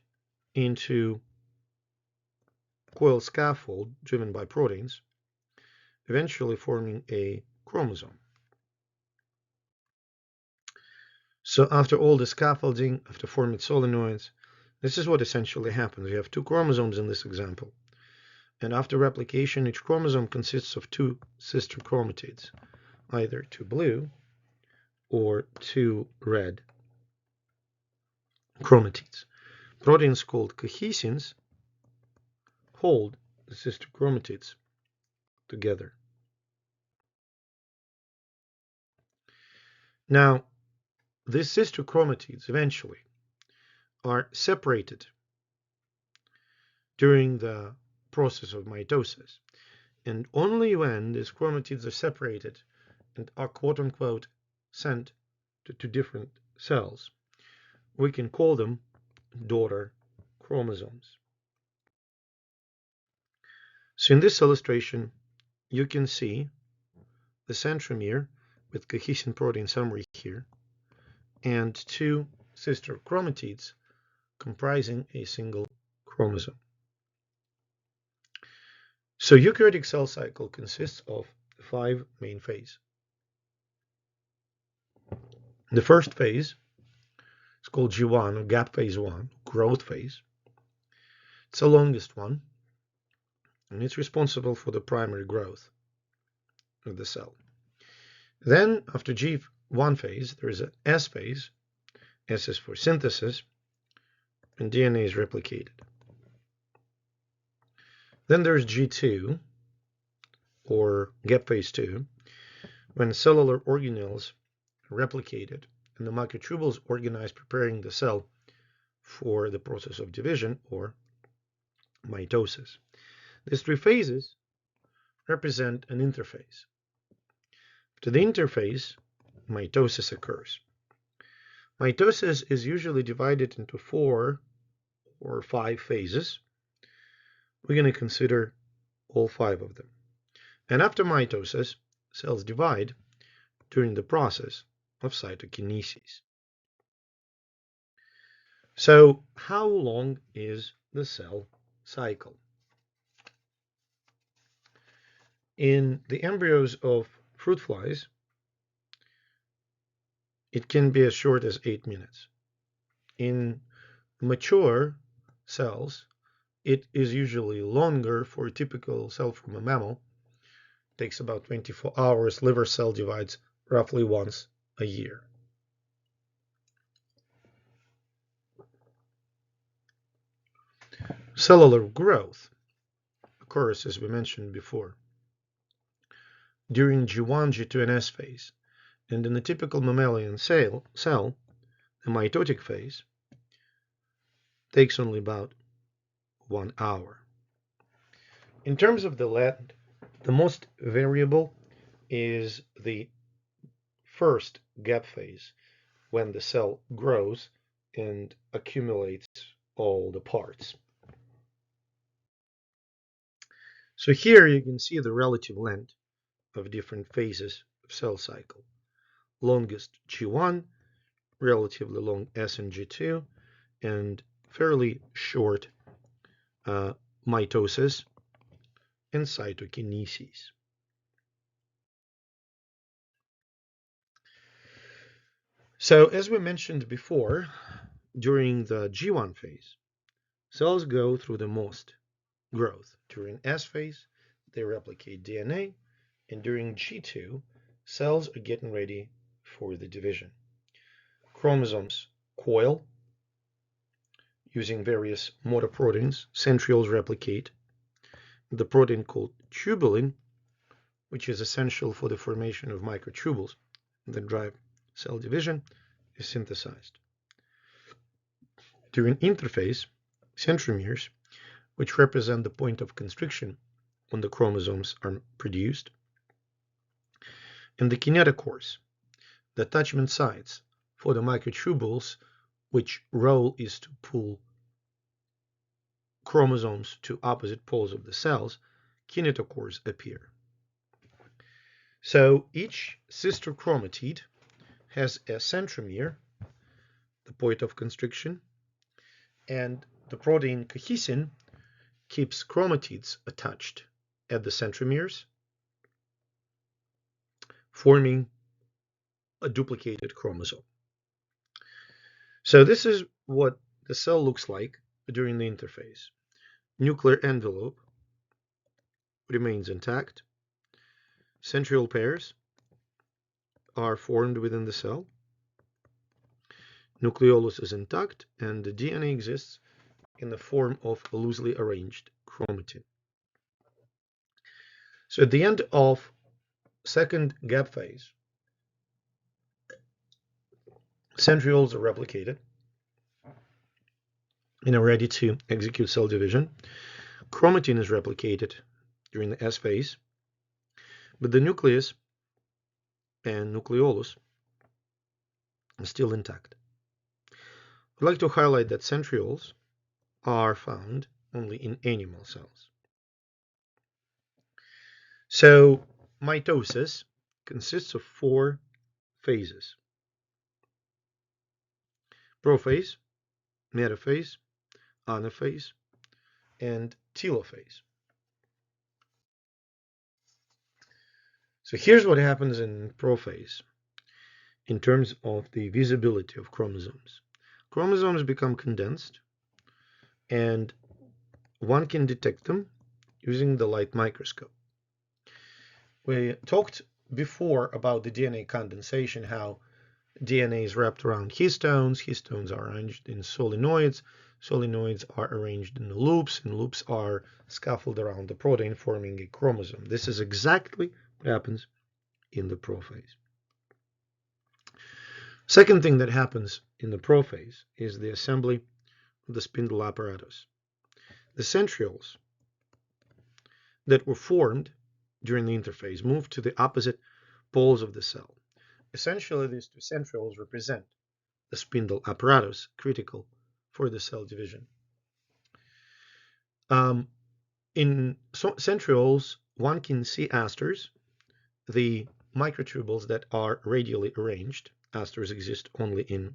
into coiled scaffold driven by proteins, eventually forming a chromosome. So after all the scaffolding, after forming solenoids, this is what essentially happens. We have two chromosomes in this example. And after replication, each chromosome consists of two sister chromatids, either two blue or two red chromatids. Proteins called cohesins hold the sister chromatids together. Now, these sister chromatids eventually are separated during the process of mitosis. And only when these chromatids are separated and are quote-unquote sent to different cells, we can call them daughter chromosomes. So in this illustration, you can see the centromere with cohesin protein summary here, and two sister chromatids comprising a single chromosome. So eukaryotic cell cycle consists of 5 main phases. The first phase is called G1, or gap phase 1, growth phase. It's the longest one, and it's responsible for the primary growth of the cell. Then, after G1 phase, there is an S phase. S is for synthesis, and DNA is replicated. Then there's G2, or gap phase 2, when cellular organelles are replicated and the microtubules organize, preparing the cell for the process of division or mitosis. These three phases represent an interphase. After the interphase, mitosis occurs. Mitosis is usually divided into 4 or 5 phases. We're going to consider all 5 of them. And after mitosis, cells divide during the process of cytokinesis. So how long is the cell cycle. In the embryos of fruit flies, it can be as short as 8 minutes. In mature cells, it is usually longer. For a typical cell from a mammal, it takes about 24 hours. Liver cell divides roughly once a year. Cellular growth occurs, as we mentioned before, during G1, G2, and S phase. And in the typical mammalian cell, the mitotic phase takes only about 1 hour. In terms of the length, the most variable is the first gap phase, when the cell grows and accumulates all the parts. So here you can see the relative length of different phases of cell cycle. Longest G1, relatively long S and G2, and fairly short mitosis and cytokinesis. So as we mentioned before, during the G1 phase, cells go through the most growth. During S phase, they replicate DNA, and during G2, cells are getting ready for the division. Chromosomes coil using various motor proteins. Centrioles replicate. The protein called tubulin, which is essential for the formation of microtubules that drive cell division, is synthesized. During interphase, centromeres, which represent the point of constriction when the chromosomes are produced, and the kinetochores, the attachment sites for the microtubules, which role is to pull chromosomes to opposite poles of the cells, kinetochores appear. So each sister chromatid has a centromere, the point of constriction, and the protein cohesin keeps chromatids attached at the centromeres, forming a duplicated chromosome. So this is what the cell looks like during the interphase. Nuclear envelope remains intact. Centriole pairs are formed within the cell. Nucleolus is intact, and the DNA exists in the form of a loosely arranged chromatin. So at the end of second gap phase, centrioles are replicated and are ready to execute cell division. Chromatin is replicated during the S phase, but the nucleus and nucleolus are still intact. I'd like to highlight that centrioles are found only in animal cells. So mitosis consists of 4 phases: prophase, metaphase, anaphase, and telophase. So here's what happens in prophase in terms of the visibility of chromosomes. Chromosomes become condensed, and one can detect them using the light microscope. We talked before about the DNA condensation, how DNA is wrapped around histones. Histones are arranged in solenoids. Solenoids are arranged in loops, and loops are scaffolded around the protein, forming a chromosome. This is exactly what happens in the prophase. Second thing that happens in the prophase is the assembly of the spindle apparatus. The centrioles that were formed during the interphase move to the opposite poles of the cell. Essentially, these 2 centrioles represent the spindle apparatus, critical for the cell division. In centrioles, one can see asters, the microtubules that are radially arranged. Asters exist only in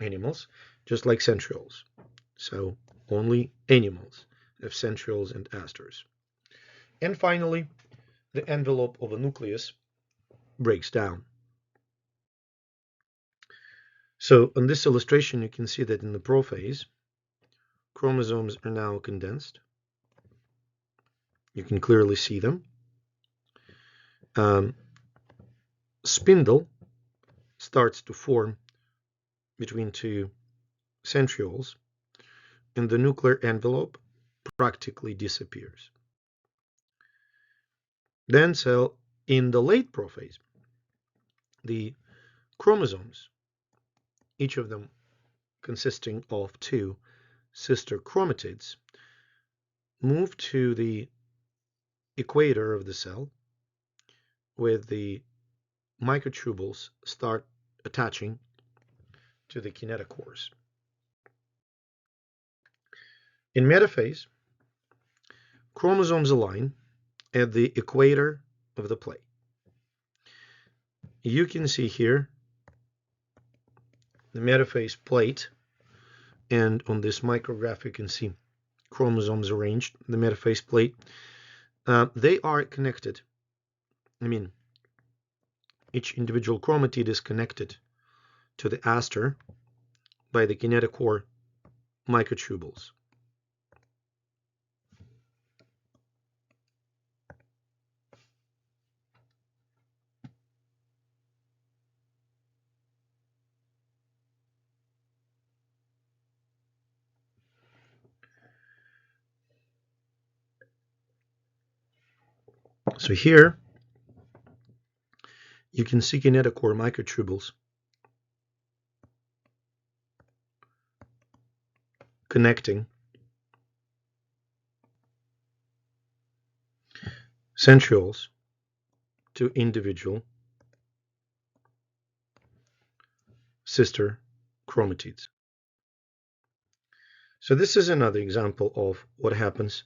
animals, just like centrioles. So only animals of centrioles and asters. And finally, the envelope of a nucleus breaks down. So on this illustration, you can see that in the prophase, chromosomes are now condensed. You can clearly see them. Spindle starts to form between two centrioles, and the nuclear envelope practically disappears. Then, so in the late prophase, the chromosomes, each of them consisting of two sister chromatids, move to the equator of the cell, where the microtubules start attaching to the kinetochores. In metaphase, chromosomes align at the equator of the plate. You can see here the metaphase plate, and on this micrograph you can see chromosomes arranged in the metaphase plate. They are connected. Each individual chromatid is connected to the aster by the kinetochore microtubules. So here you can see kinetochore microtubules connecting centrioles to individual sister chromatids. So this is another example of what happens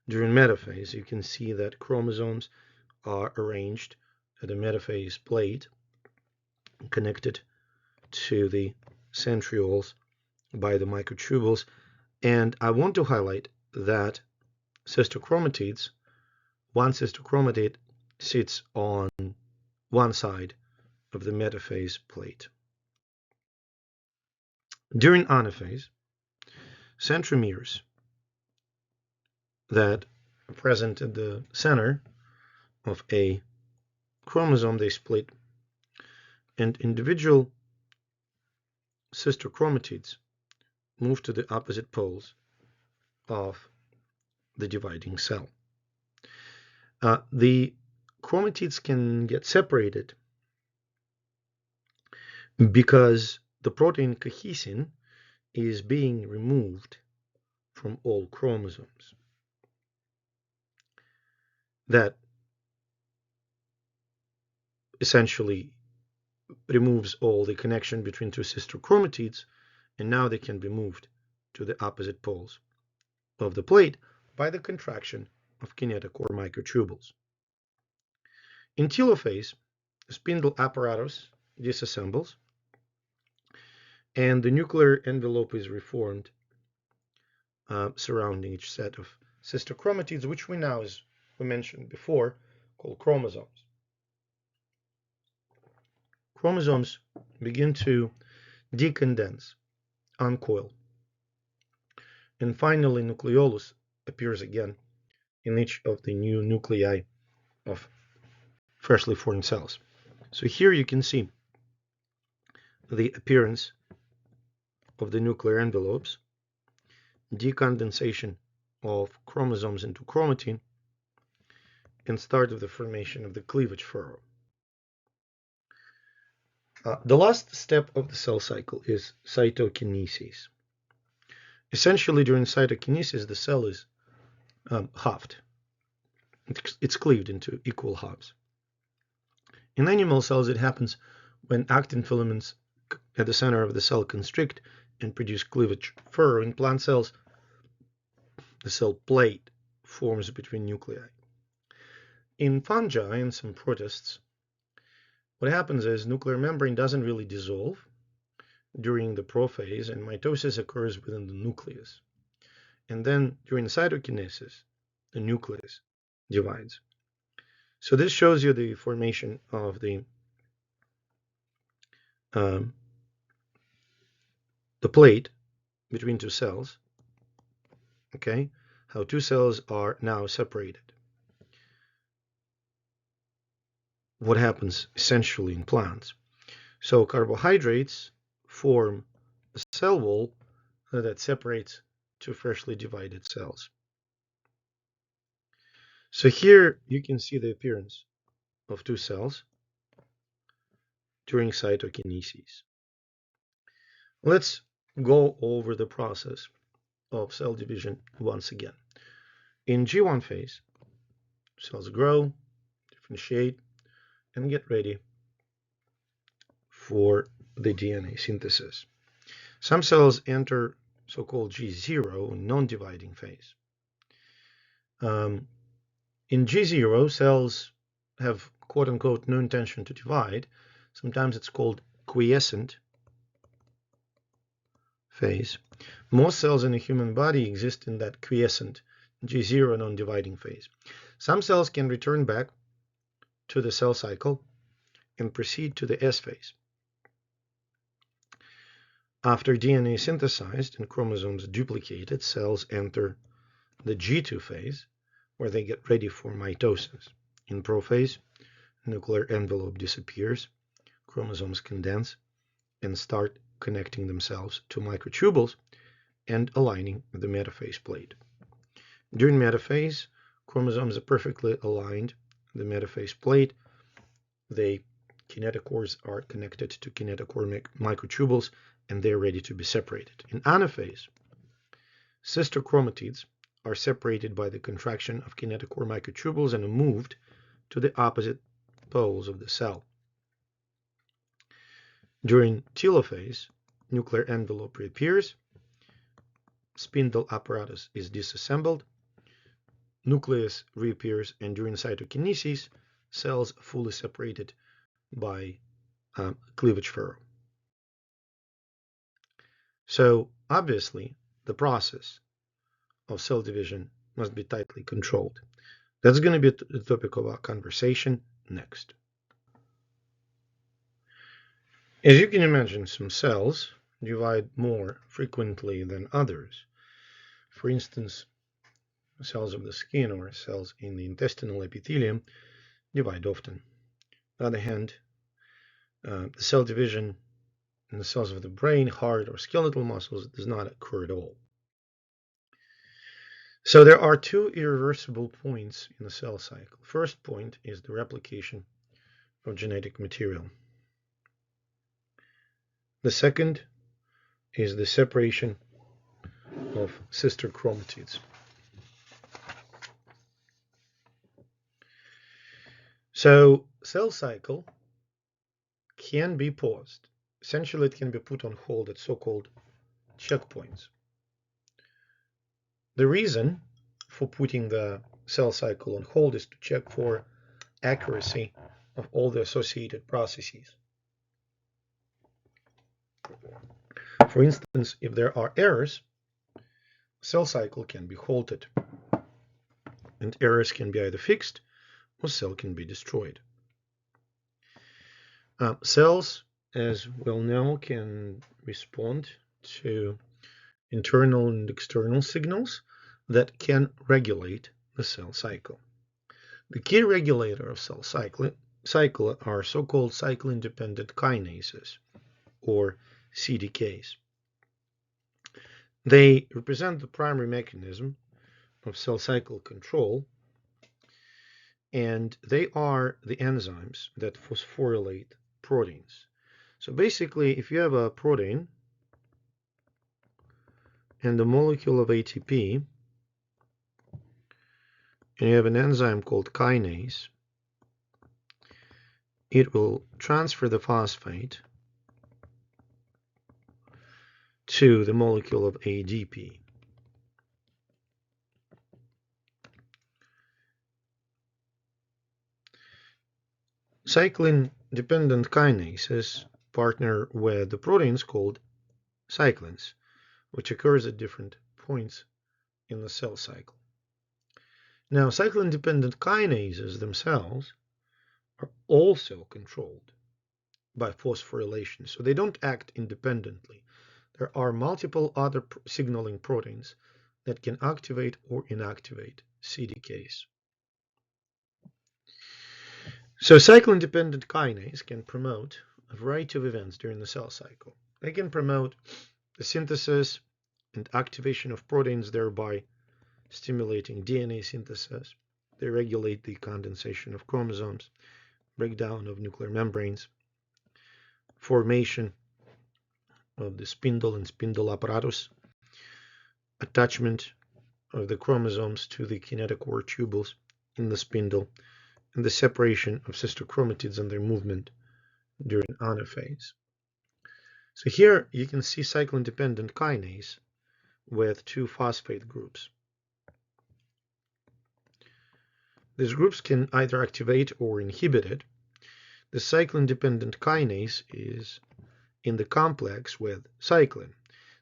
during metaphase. You can see that chromosomes are arranged at the metaphase plate, connected to the centrioles by the microtubules. And I want to highlight that sister chromatids, one sister chromatid sits on one side of the metaphase plate. During anaphase, centromeres that are present at the center of a chromosome, they split, and individual sister chromatids move to the opposite poles of the dividing cell. The chromatids can get separated because the protein cohesin is being removed from all chromosomes. That essentially removes all the connection between two sister chromatids, and now they can be moved to the opposite poles of the plate by the contraction of kinetochore microtubules. In telophase, the spindle apparatus disassembles, and the nuclear envelope is reformed surrounding each set of sister chromatids, which we now, as we mentioned before, call chromosomes. Chromosomes begin to decondense, uncoil, and finally nucleolus appears again in each of the new nuclei of freshly formed cells. So here you can see the appearance of the nuclear envelopes, decondensation of chromosomes into chromatin, and start of the formation of the cleavage furrow. The last step of the cell cycle is cytokinesis. Essentially, during cytokinesis, the cell is halved. It's cleaved into equal halves. In animal cells, it happens when actin filaments at the center of the cell constrict and produce cleavage furrow. In plant cells, the cell plate forms between nuclei. In fungi and some protists, what happens is nuclear membrane doesn't really dissolve during the prophase, and mitosis occurs within the nucleus. and then during cytokinesis, the nucleus divides. So this shows you the formation of the plate between two cells, okay? How two cells are now separated. What happens essentially in plants. So carbohydrates form a cell wall that separates two freshly divided cells. So here you can see the appearance of two cells during cytokinesis. Let's go over the process of cell division once again. In G1 phase, cells grow, differentiate, and get ready for the DNA synthesis. Some cells enter so-called G0, non-dividing phase. In G0, cells have quote-unquote no intention to divide. Sometimes it's called quiescent phase. Most cells in the human body exist in that quiescent G0 non-dividing phase. Some cells can return back to the cell cycle and proceed to the S phase. After DNA is synthesized and chromosomes duplicated, cells enter the G2 phase, where they get ready for mitosis. In prophase, nuclear envelope disappears, chromosomes condense, and start connecting themselves to microtubules and aligning the metaphase plate. During metaphase, chromosomes are perfectly aligned. The metaphase plate, the kinetochores are connected to kinetochore microtubules, and they're ready to be separated. In anaphase, sister chromatids are separated by the contraction of kinetochore microtubules and are moved to the opposite poles of the cell. During telophase, nuclear envelope reappears, spindle apparatus is disassembled, nucleus reappears, and during cytokinesis, cells are fully separated by cleavage furrow. So obviously, the process of cell division must be tightly controlled. That's going to be the topic of our conversation next. As you can imagine, some cells divide more frequently than others. For instance, cells of the skin or cells in the intestinal epithelium divide often. On the other hand, the cell division in the cells of the brain, heart, or skeletal muscles does not occur at all. So there are two irreversible points in the cell cycle. First point is the replication of genetic material. The second is the separation of sister chromatids. So cell cycle can be paused. Essentially, it can be put on hold at so-called checkpoints. The reason for putting the cell cycle on hold is to check for accuracy of all the associated processes. For instance, if there are errors, cell cycle can be halted, and errors can be either fixed or cell can be destroyed. Cells, as we'll know, can respond to internal and external signals that can regulate the cell cycle. The key regulator of cell cycle are so-called cycle-independent kinases, or CDKs. They represent the primary mechanism of cell cycle control, and they are the enzymes that phosphorylate proteins. So basically, if you have a protein and a molecule of ATP, and you have an enzyme called kinase, it will transfer the phosphate to the molecule of ADP. Cyclin-dependent kinases partner with the proteins called cyclins, which occurs at different points in the cell cycle. Now, cyclin-dependent kinases themselves are also controlled by phosphorylation, so they don't act independently. There are multiple other signaling proteins that can activate or inactivate CDKs. So cyclin-dependent kinase can promote a variety of events during the cell cycle. They can promote the synthesis and activation of proteins, thereby stimulating DNA synthesis. They regulate the condensation of chromosomes, breakdown of nuclear membranes, formation of the spindle and spindle apparatus, attachment of the chromosomes to the kinetochore tubules in the spindle, and the separation of sister chromatids and their movement during anaphase. So here you can see cyclin-dependent kinase with two phosphate groups. These groups can either activate or inhibit it. The cyclin-dependent kinase is in the complex with cyclin.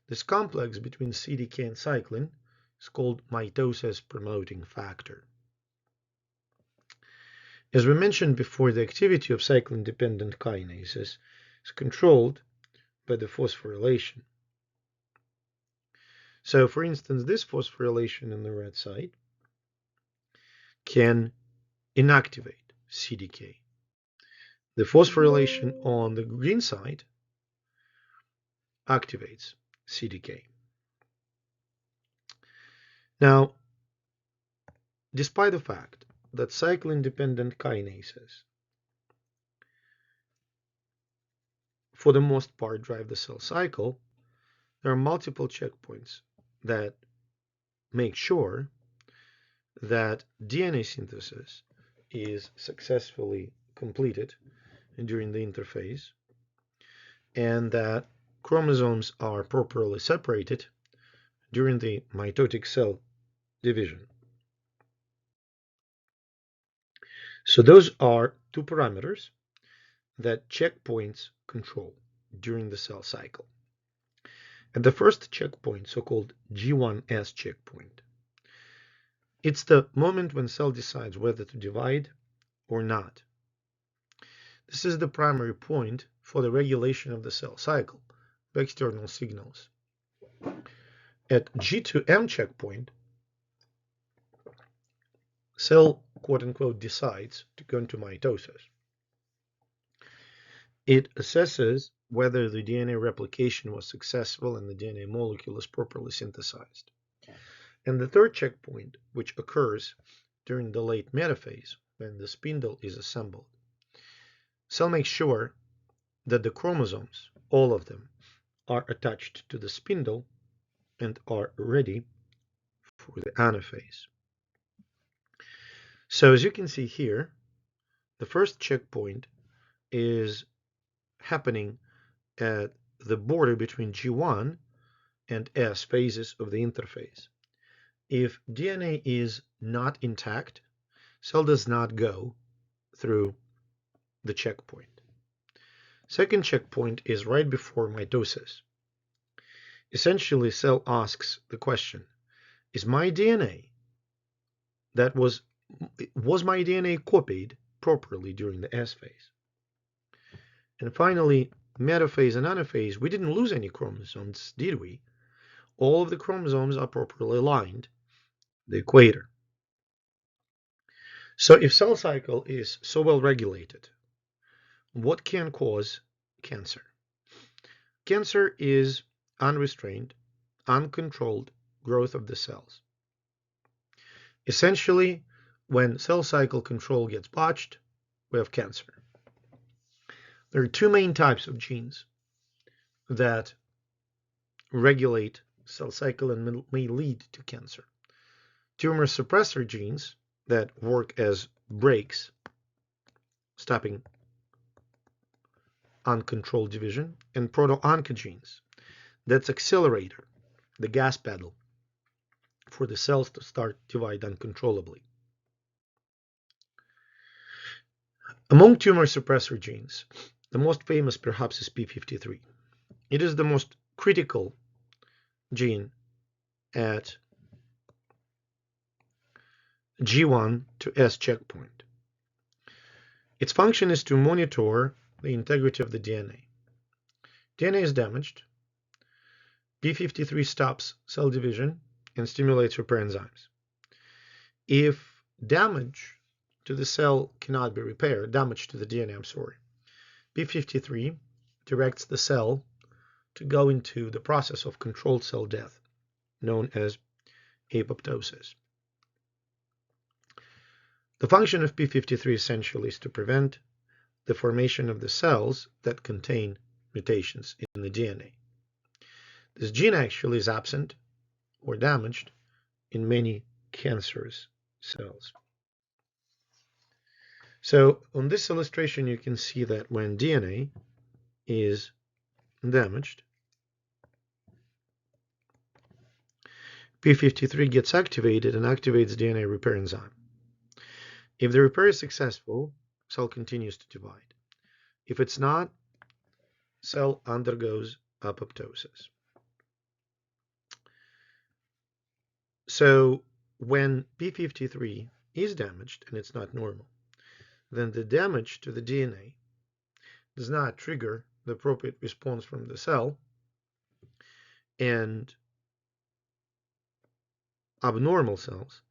This complex between CDK and cyclin is called mitosis promoting factor. As we mentioned before, the activity of cyclin-dependent kinases is controlled by the phosphorylation. So, for instance, this phosphorylation in the red side can inactivate CDK. The phosphorylation on the green side activates CDK. Now, despite the fact that cyclin-dependent kinases for the most part drive the cell cycle, there are multiple checkpoints that make sure that DNA synthesis is successfully completed during the interphase and that chromosomes are properly separated during the mitotic cell division. So those are two parameters that checkpoints control during the cell cycle. And the first checkpoint, so-called G1S checkpoint, it's the moment when cell decides whether to divide or not. This is the primary point for the regulation of the cell cycle by external signals. At G2M checkpoint, cell quote-unquote decides to go into mitosis. It assesses whether the DNA replication was successful and the DNA molecule is properly synthesized. And the third checkpoint, which occurs during the late metaphase, when the spindle is assembled, cell makes sure that the chromosomes, all of them, are attached to the spindle and are ready for the anaphase. So as you can see here, the first checkpoint is happening at the border between G1 and S phases of the interphase. If DNA is not intact, cell does not go through the checkpoint. Second checkpoint is right before mitosis. Essentially, cell asks the question, is my DNA was my DNA copied properly during the S phase? And finally, metaphase and anaphase, we didn't lose any chromosomes, did we? All of the chromosomes are properly aligned, the equator. So if cell cycle is so well regulated, what can cause cancer? Cancer is unrestrained, uncontrolled growth of the cells. Essentially, when cell cycle control gets botched, we have cancer. There are two main types of genes that regulate cell cycle and may lead to cancer. Tumor suppressor genes that work as brakes, stopping uncontrolled division, and proto-oncogenes, that's accelerator, the gas pedal, for the cells to start divide uncontrollably. Among tumor suppressor genes, the most famous perhaps is p53. It is the most critical gene at G1 to S checkpoint. Its function is to monitor the integrity of the DNA. DNA is damaged. P53 stops cell division and stimulates repair enzymes. If damage to the cell cannot be repaired, damage to the DNA, P53 directs the cell to go into the process of controlled cell death, known as apoptosis. The function of P53 essentially is to prevent the formation of the cells that contain mutations in the DNA. This gene actually is absent or damaged in many cancerous cells. So on this illustration, you can see that when DNA is damaged, P53 gets activated and activates DNA repair enzyme. If the repair is successful, cell continues to divide. If it's not, cell undergoes apoptosis. So when P53 is damaged and it's not normal, then the damage to the DNA does not trigger the appropriate response from the cell, and abnormal cells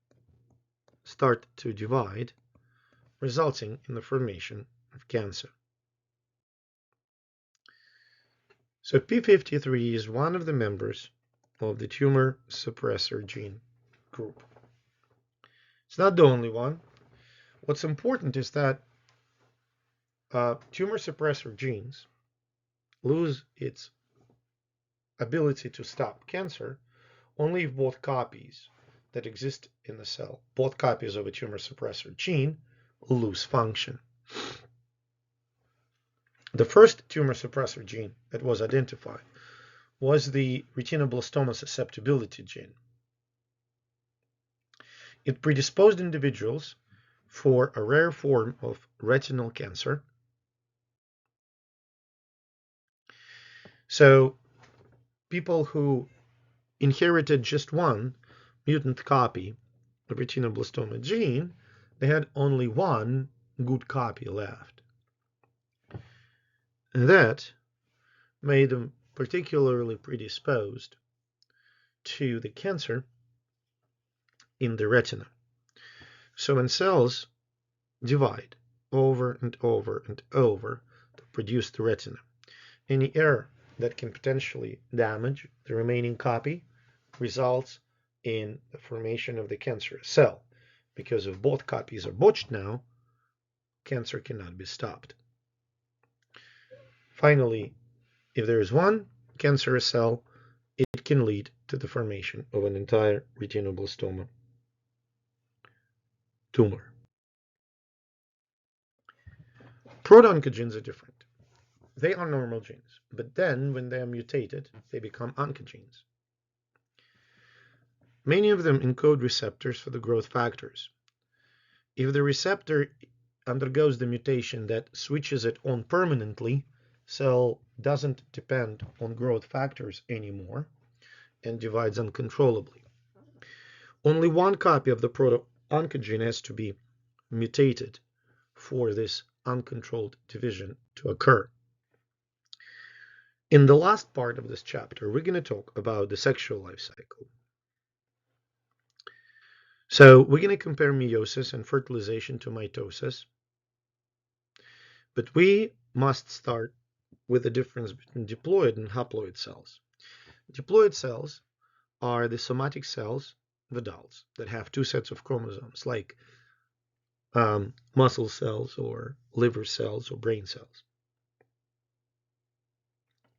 start to divide, resulting in the formation of cancer. So P53 is one of the members of the tumor suppressor gene group. It's not the only one. What's important is that tumor suppressor genes lose its ability to stop cancer only if both copies that exist in the cell, both copies of a tumor suppressor gene, lose function. The first tumor suppressor gene that was identified was the retinoblastoma susceptibility gene. It predisposed individuals for a rare form of retinal cancer. So people who inherited just one mutant copy of retinoblastoma gene, they had only one good copy left. And that made them particularly predisposed to the cancer in the retina. So when cells divide over and over and over to produce the retina, any error that can potentially damage the remaining copy results in the formation of the cancerous cell. Because if both copies are botched now, cancer cannot be stopped. Finally, if there is one cancerous cell, it can lead to the formation of an entire retinoblastoma tumor. Proto-oncogenes are different. They are normal genes, but then when they are mutated, they become oncogenes. Many of them encode receptors for the growth factors. If the receptor undergoes the mutation that switches it on permanently, cell doesn't depend on growth factors anymore and divides uncontrollably. Only one copy of the proto-oncogene has to be mutated for this uncontrolled division to occur. In the last part of this chapter, we're going to talk about the sexual life cycle. So we're going to compare meiosis and fertilization to mitosis. But we must start with the difference between diploid and haploid cells. Diploid cells are the somatic cells of adults that have two sets of chromosomes, like muscle cells or liver cells or brain cells.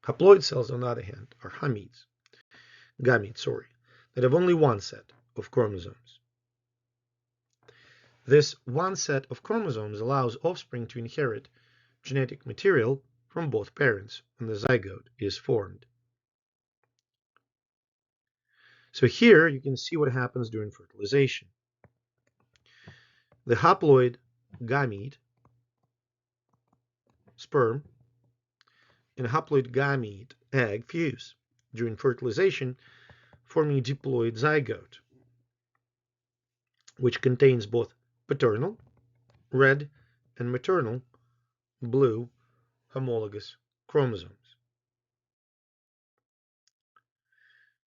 Haploid cells, on the other hand, are gametes, that have only one set of chromosomes. This one set of chromosomes allows offspring to inherit genetic material from both parents when the zygote is formed. So here you can see what happens during fertilization. The haploid gamete, sperm, and haploid gamete, egg, fuse during fertilization, forming a diploid zygote. which contains both paternal, red, and maternal, blue, homologous chromosomes.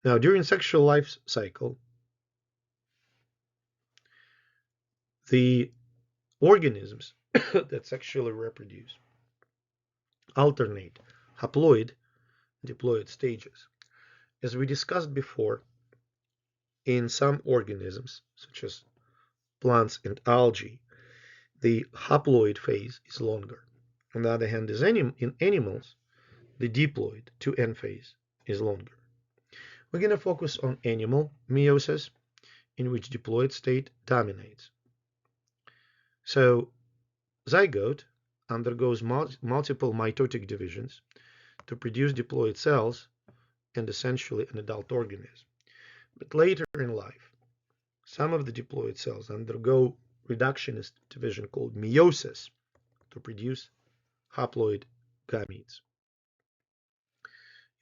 Now, during sexual life cycle, the organisms that sexually reproduce alternate haploid and diploid stages. As we discussed before, in some organisms, such as plants and algae, the haploid phase is longer. On the other hand, in animals, the diploid to N phase is longer. We're going to focus on animal meiosis, in which diploid state dominates. So, zygote undergoes multiple mitotic divisions to produce diploid cells and essentially an adult organism. But later in life, some of the diploid cells undergo reductionist division called meiosis to produce haploid gametes.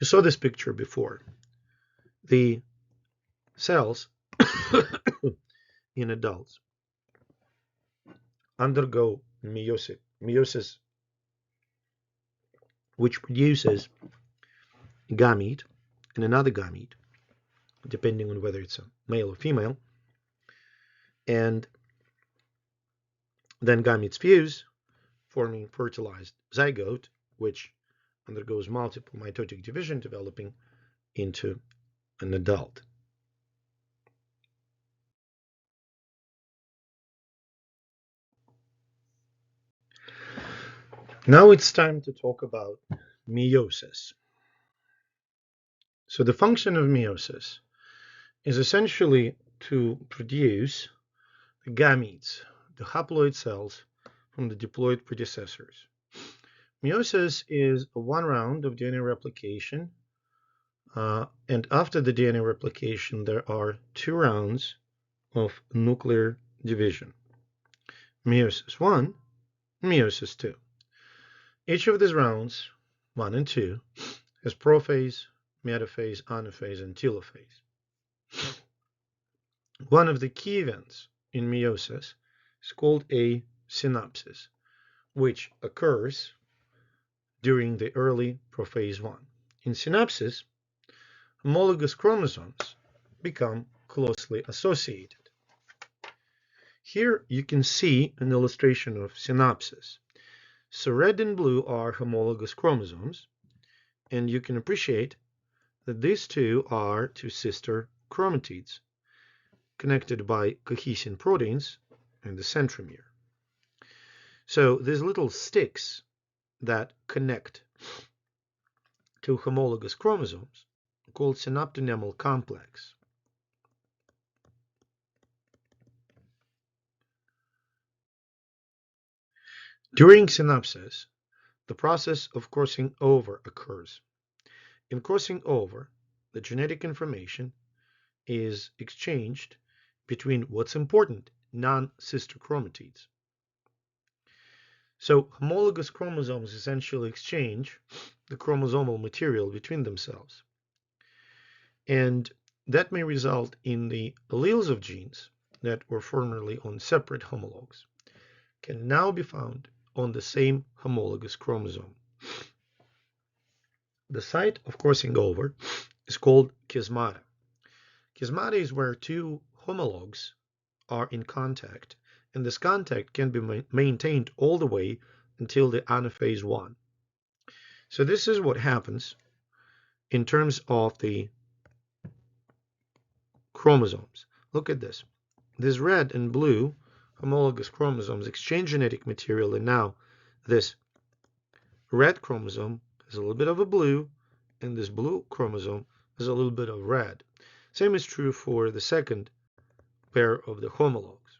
You saw this picture before. The cells in adults undergo meiosis, which produces a gamete and another gamete, depending on whether it's a male or female, and then gametes fuse, forming fertilized zygote, which undergoes multiple mitotic division, developing into an adult. Now it's time to talk about meiosis. So the function of meiosis is essentially to produce the gametes, the haploid cells from the diploid predecessors. Meiosis is one round of DNA replication, and after the DNA replication, there are 2 rounds of nuclear division. Meiosis 1, meiosis 2. Each of these rounds, 1 and 2, has prophase, metaphase, anaphase, and telophase. One of the key events in meiosis is called a synapsis, which occurs during the early prophase 1. In synapsis, homologous chromosomes become closely associated. Here you can see an illustration of synapsis. So red and blue are homologous chromosomes, and you can appreciate that these two are 2 sister chromatids connected by cohesin proteins in the centromere. So these little sticks that connect to homologous chromosomes are called synaptonemal complex. During synapsis, the process of crossing over occurs. In crossing over, the genetic information is exchanged between what's important, non-sister chromatids. So homologous chromosomes essentially exchange the chromosomal material between themselves. And that may result in the alleles of genes that were formerly on separate homologs can now be found on the same homologous chromosome. The site of crossing over is called chiasmata. Chiasmata is where 2 homologs are in contact, and this contact can be maintained all the way until the anaphase 1. So this is what happens in terms of the chromosomes. Look at this. This red and blue homologous chromosomes exchange genetic material, and now this red chromosome has a little bit of a blue, and this blue chromosome has a little bit of red. Same is true for the second pair of the homologs.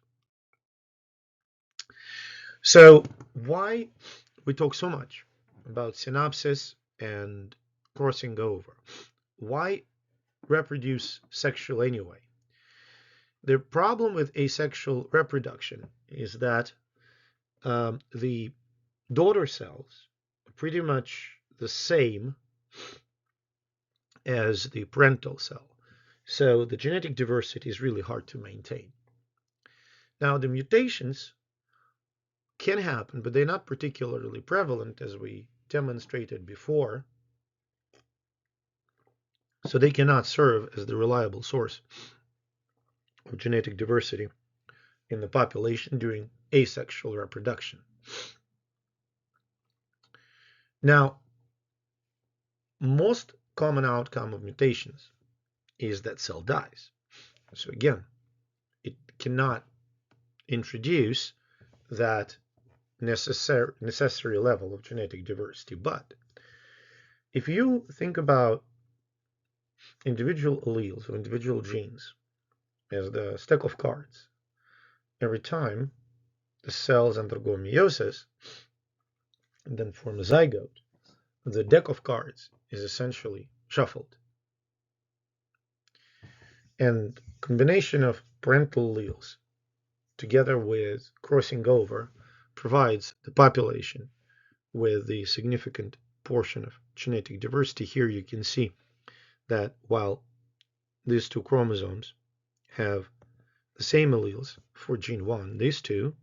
So why we talk so much about synapsis and crossing over? Why reproduce sexual anyway? The problem with asexual reproduction is that the daughter cells are pretty much the same as the parental cell. So the genetic diversity is really hard to maintain. Now, the mutations can happen, but they're not particularly prevalent, as we demonstrated before. So they cannot serve as the reliable source of genetic diversity in the population during asexual reproduction. Now, most common outcome of mutations is that cell dies. So again, it cannot introduce that necessary level of genetic diversity. But if you think about individual alleles or individual genes as the stack of cards, every time the cells undergo meiosis and then form a zygote, the deck of cards is essentially shuffled. And combination of parental alleles together with crossing over provides the population with the significant portion of genetic diversity. Here you can see that while these two chromosomes have the same alleles for gene 1, these two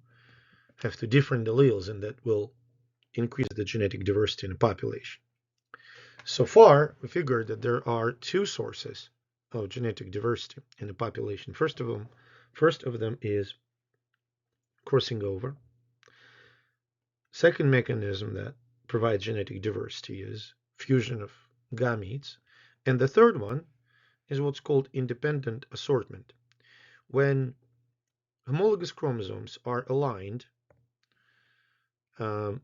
have two different alleles, and that will increase the genetic diversity in the population. So far, we figured that there are two sources of genetic diversity in the population. First of them is crossing over. Second mechanism that provides genetic diversity is fusion of gametes. And the third one is what's called independent assortment. When homologous chromosomes are aligned in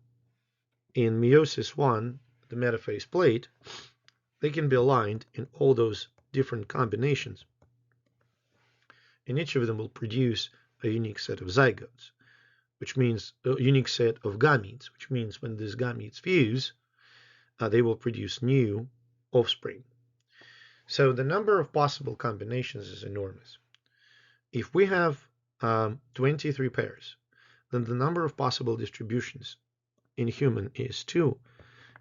meiosis 1, the metaphase plate, they can be aligned in all those different combinations. And each of them will produce a unique set of zygotes, which means a unique set of gametes, which means when these gametes fuse, they will produce new offspring. So the number of possible combinations is enormous. If we have 23 pairs, then the number of possible distributions in human is 2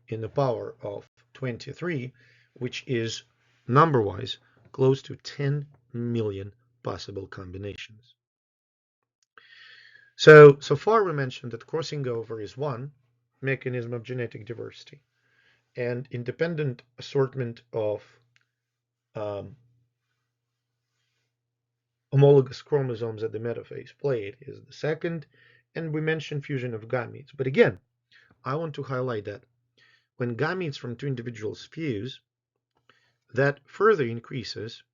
in the power of 23, which is number-wise close to 10 million possible combinations. So far we mentioned that crossing over is one mechanism of genetic diversity, and independent assortment of homologous chromosomes at the metaphase plate is the second, and we mentioned fusion of gametes. But again, I want to highlight that when gametes from two individuals fuse, that further increases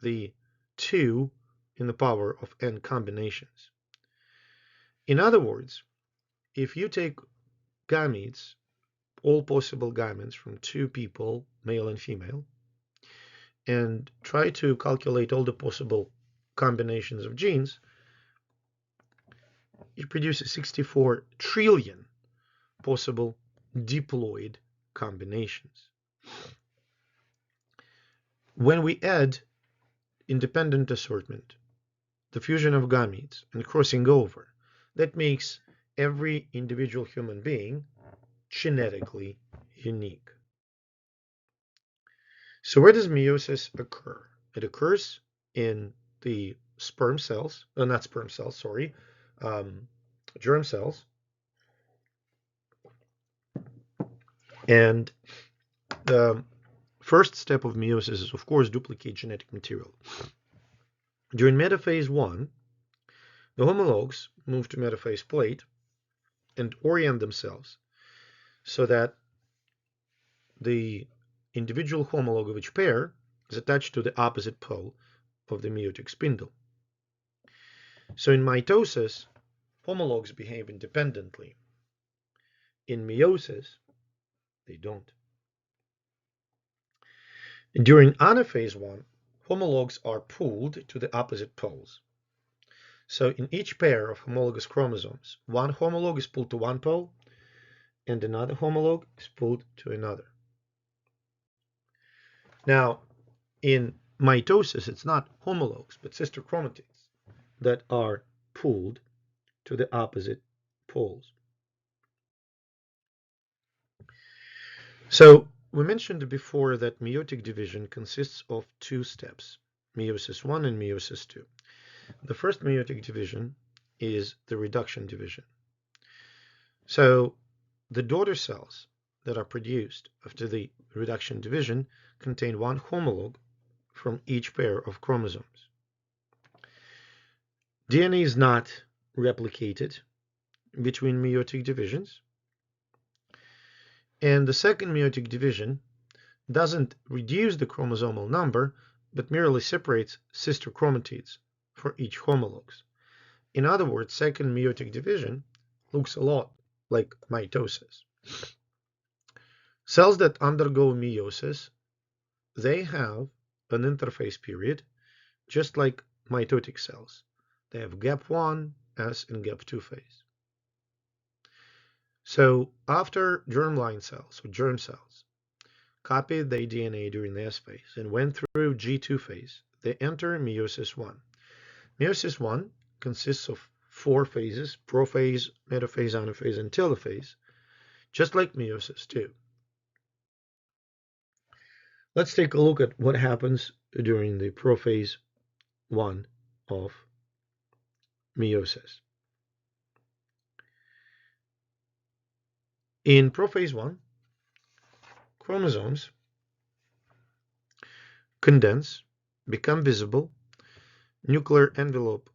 the 2 in the power of n combinations. In other words, if you take gametes, all possible gametes from two people, male and female, and try to calculate all the possible combinations of genes, it produces 64 trillion possible diploid combinations. When we add independent assortment, the fusion of gametes, and crossing over, that makes every individual human being genetically unique. So where does meiosis occur? It occurs in the sperm cells, not sperm cells, sorry, germ cells. And the first step of meiosis is, of course, duplicate genetic material. During metaphase 1, the homologues move to metaphase plate and orient themselves so that the individual homologue of each pair is attached to the opposite pole of the meiotic spindle. So in mitosis, homologues behave independently. In meiosis, they don't. During anaphase 1, homologues are pulled to the opposite poles. So in each pair of homologous chromosomes, one homologue is pulled to one pole and another homologue is pulled to another. Now, in mitosis, it's not homologues, but sister chromatids that are pulled to the opposite poles. So we mentioned before that meiotic division consists of two steps, meiosis 1 and meiosis 2. The first meiotic division is the reduction division. So the daughter cells that are produced after the reduction division contain one homologue from each pair of chromosomes. DNA is not replicated between meiotic divisions, and the second meiotic division doesn't reduce the chromosomal number, but merely separates sister chromatids for each homologues. In other words, second meiotic division looks a lot like mitosis. Cells that undergo meiosis, they have an interphase period, just like mitotic cells. They have gap 1, S, and gap 2 phase. So after germline cells, or germ cells, copied their DNA during the S phase and went through G2 phase, they enter meiosis 1. Meiosis 1 consists of 4 phases: prophase, metaphase, anaphase, and telophase, just like meiosis 2. Let's take a look at what happens during the prophase 1 of meiosis. In prophase 1, chromosomes condense, become visible, nuclear envelope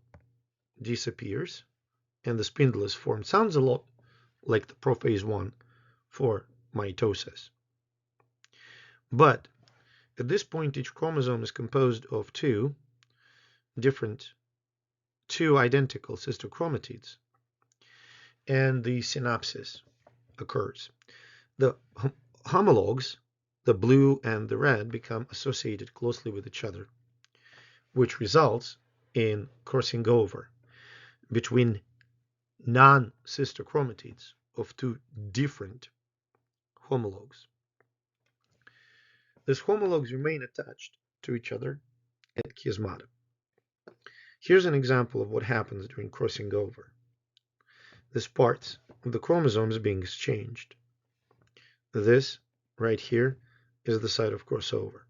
disappears, and the spindle is formed. Sounds a lot like the prophase 1 for mitosis. But at this point, each chromosome is composed of two identical sister chromatids, and the synapsis occurs. The homologues, the blue and the red, become associated closely with each other, which results in crossing over between non-sister chromatids of two different homologues. These homologues remain attached to each other at chiasmata. Here's an example of what happens during crossing over. These parts of the chromosomes being exchanged. This right here is the site of crossover.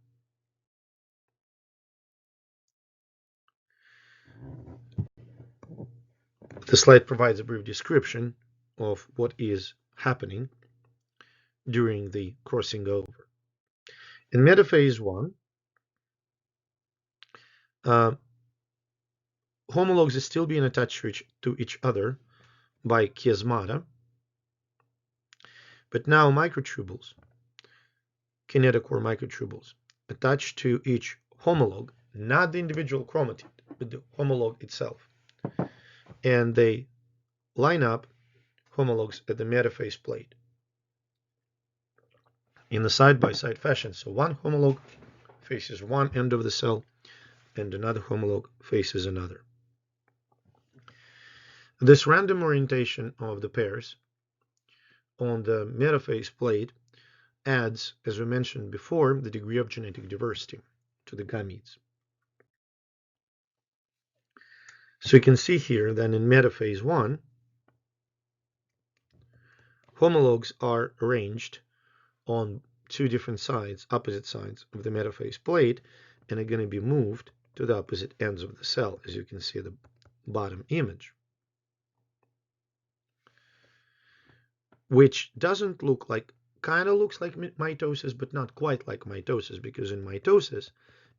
The slide provides a brief description of what is happening during the crossing over. In metaphase 1, homologues are still being attached to each other by chiasmata, but now microtubules, kinetochore microtubules, attached to each homologue, not the individual chromatid, but the homologue itself. And they line up homologues at the metaphase plate in a side-by-side fashion. So one homologue faces one end of the cell, and another homologue faces another. This random orientation of the pairs on the metaphase plate adds, as we mentioned before, the degree of genetic diversity to the gametes. So you can see here that in metaphase 1, homologues are arranged on two different sides, opposite sides of the metaphase plate, and are going to be moved to the opposite ends of the cell, as you can see the bottom image, which doesn't look like, kind of looks like mitosis, but not quite like mitosis, because in mitosis,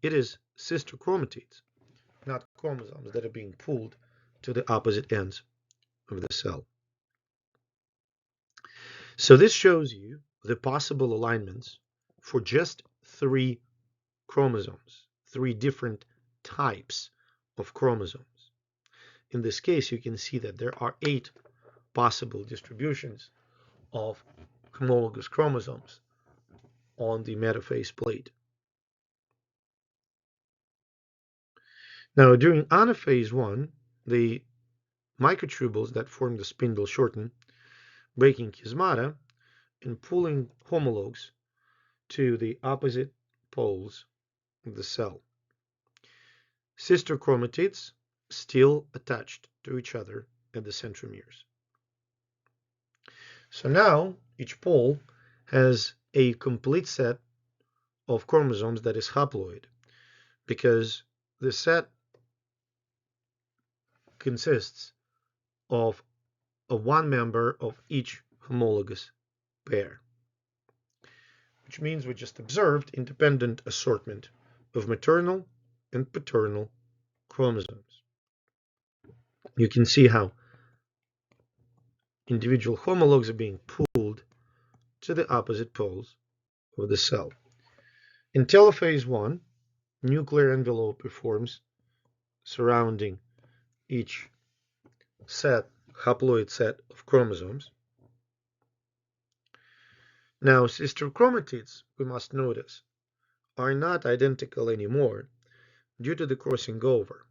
it is sister chromatids, not chromosomes, that are being pulled to the opposite ends of the cell. So this shows you the possible alignments for just 3 chromosomes, 3 different types of chromosomes. In this case, you can see that there are 8 possible distributions of homologous chromosomes on the metaphase plate. Now, during anaphase 1, the microtubules that form the spindle shorten, breaking chiasmata and pulling homologues to the opposite poles of the cell. Sister chromatids still attached to each other at the centromeres. So now each pole has a complete set of chromosomes that is haploid, because the set consists of one member of each homologous pair, which means we just observed independent assortment of maternal and paternal chromosomes. You can see how individual homologs are being pulled to the opposite poles of the cell. In telophase 1, nuclear envelope forms surrounding each haploid set of chromosomes. Now, sister chromatids, we must notice, are not identical anymore due to the crossing over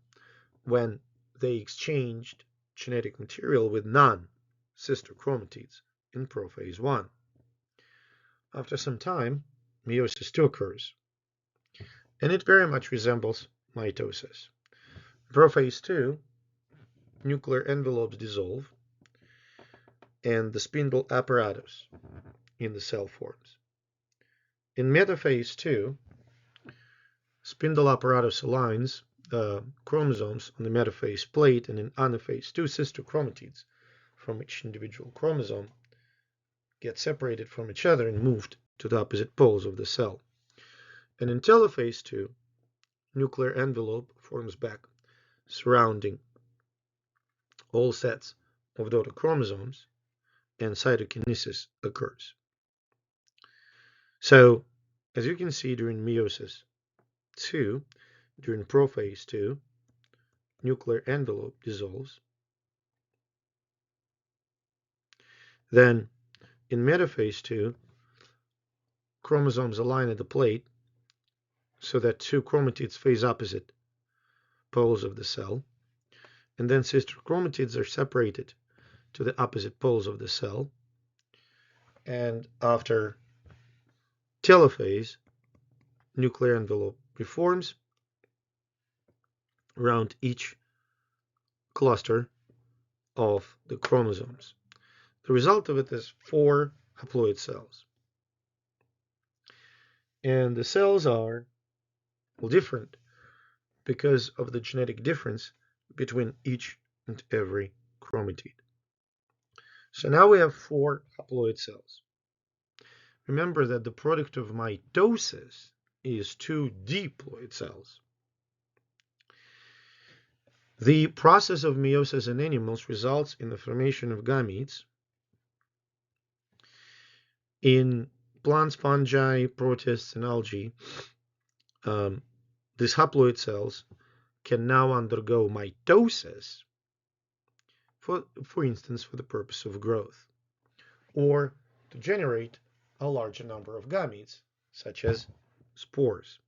when they exchanged genetic material with non-sister chromatids in prophase 1. After some time, meiosis 2 occurs, and it very much resembles mitosis. Prophase 2, nuclear envelopes dissolve, and the spindle apparatus in the cell forms. In metaphase 2, spindle apparatus aligns chromosomes on the metaphase plate, and in anaphase 2, sister chromatids from each individual chromosome get separated from each other and moved to the opposite poles of the cell. And in telophase 2, nuclear envelope forms back surrounding all sets of daughter chromosomes, and cytokinesis occurs. So, as you can see during meiosis 2, during prophase 2, nuclear envelope dissolves. Then, in metaphase 2, chromosomes align at the plate so that two chromatids face opposite poles of the cell, and then sister chromatids are separated to the opposite poles of the cell, and after telophase, nuclear envelope reforms around each cluster of the chromosomes. The result of it is 4 haploid cells. And the cells are different because of the genetic difference between each and every chromatid. So now we have 4 haploid cells. Remember that the product of mitosis is 2 diploid cells. The process of meiosis in animals results in the formation of gametes. In plants, fungi, protists, and algae, these haploid cells can now undergo mitosis, for instance, for the purpose of growth, or to generate a larger number of gametes, such as spores.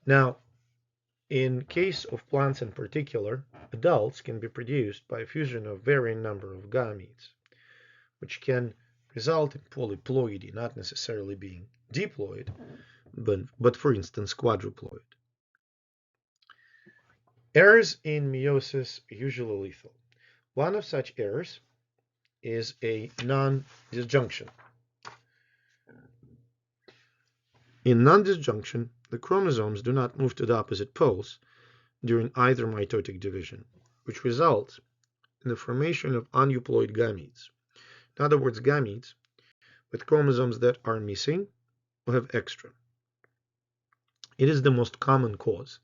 Now, in case of plants in particular, adults can be produced by a fusion of varying number of gametes, which can result in polyploidy, not necessarily being diploid, but for instance, quadruploid. Errors in meiosis are usually lethal. One of such errors is a non-disjunction. In non-disjunction, the chromosomes do not move to the opposite poles during either mitotic division, which results in the formation of aneuploid gametes. In other words, gametes with chromosomes that are missing or have extra. It is the most common cause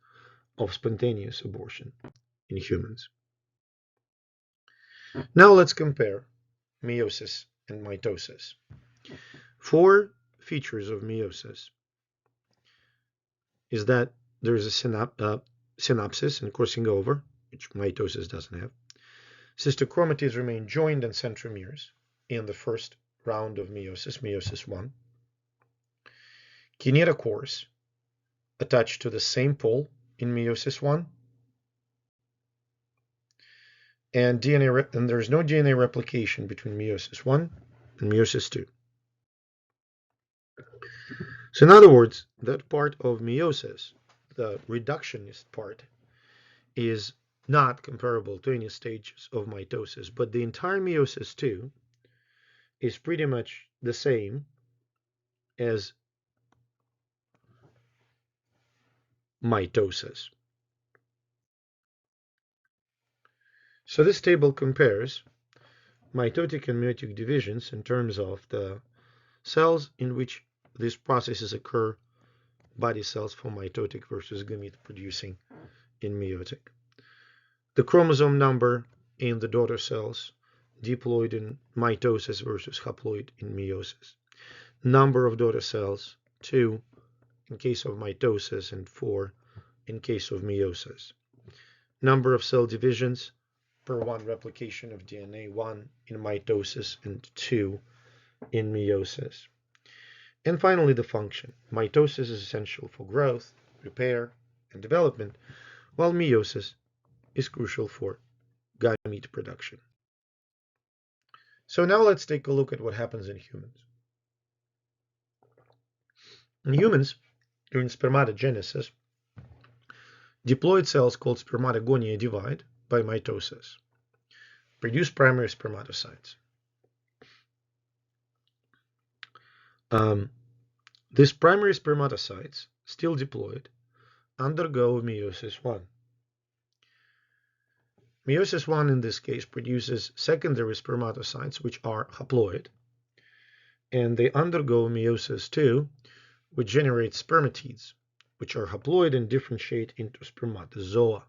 of spontaneous abortion in humans. Now let's compare meiosis and mitosis. 4 features of meiosis is that there is a synapsis and crossing over, which mitosis doesn't have. Sister chromatids remain joined in centromeres in the first round of meiosis, meiosis 1. Kinetochores attached to the same pole in meiosis 1. And there's no DNA replication between meiosis 1 and meiosis 2. So in other words, that part of meiosis, the reductionist part, is not comparable to any stages of mitosis, but the entire meiosis 2 is pretty much the same as mitosis. So this table compares mitotic and meiotic divisions in terms of the cells in which these processes occur, body cells for mitotic versus gamete producing in meiotic. The chromosome number in the daughter cells diploid in mitosis versus haploid in meiosis. Number of daughter cells, 2 in case of mitosis and 4 in case of meiosis. Number of cell divisions per one replication of DNA, 1 in mitosis and 2 in meiosis. And finally, the function. Mitosis is essential for growth, repair, and development, while meiosis is crucial for gamete production. So now let's take a look at what happens in humans. In humans, during spermatogenesis, diploid cells called spermatogonia divide by mitosis, produce primary spermatocytes. These primary spermatocytes, still diploid, undergo meiosis 1. Meiosis 1 in this case produces secondary spermatocytes, which are haploid, and they undergo meiosis 2, which generates spermatids, which are haploid and differentiate into spermatozoa.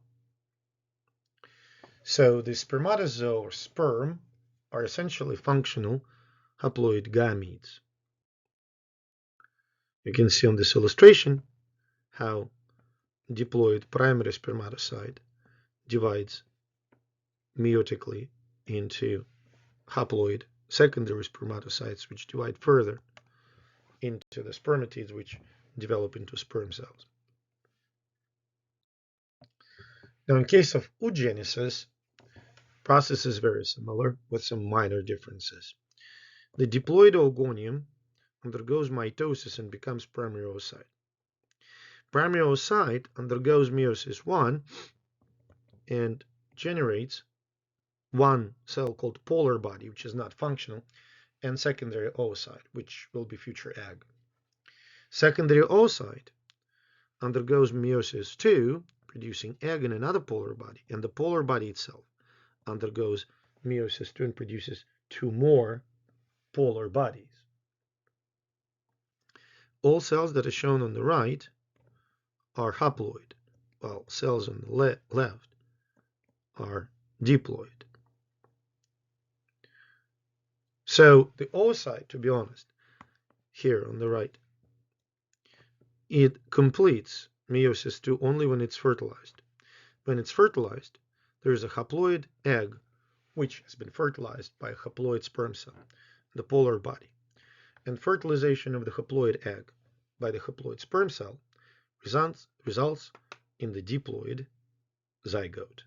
So the spermatozoa or sperm are essentially functional haploid gametes. You can see on this illustration how diploid primary spermatocyte divides meiotically into haploid secondary spermatocytes, which divide further into the spermatids, which develop into sperm cells. Now, in case of oogenesis, process is very similar with some minor differences. The diploid oogonium undergoes mitosis and becomes primary oocyte. Primary oocyte undergoes meiosis 1 and generates one cell called polar body, which is not functional, and secondary oocyte, which will be future egg. Secondary oocyte undergoes meiosis 2, producing egg and another polar body, and the polar body itself undergoes meiosis 2 and produces 2 more polar bodies. All cells that are shown on the right are haploid, while cells on the left are diploid. So the oocyte, to be honest, here on the right, it completes meiosis 2 only when it's fertilized. When it's fertilized, there is a haploid egg which has been fertilized by a haploid sperm cell, the polar body. And fertilization of the haploid egg by the haploid sperm cell results in the diploid zygote.